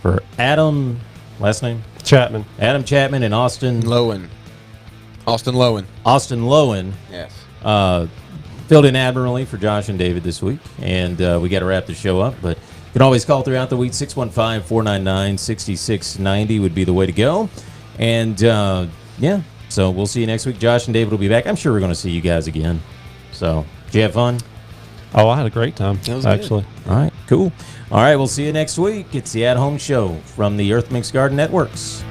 For Adam, last name? Chapman. Adam Chapman and Austin Lowen. Austin Lowen. Lowen. Yes. Filled in admirably for Josh and David this week. And we got to wrap the show up. But you can always call throughout the week. 615-499-6690 would be the way to go. And, so we'll see you next week. Josh and David will be back. I'm sure we're going to see you guys again. So, did you have fun? Oh, I had a great time, actually. All right, cool. All right, we'll see you next week. It's the At Home Show from the Earth Mix Garden Networks.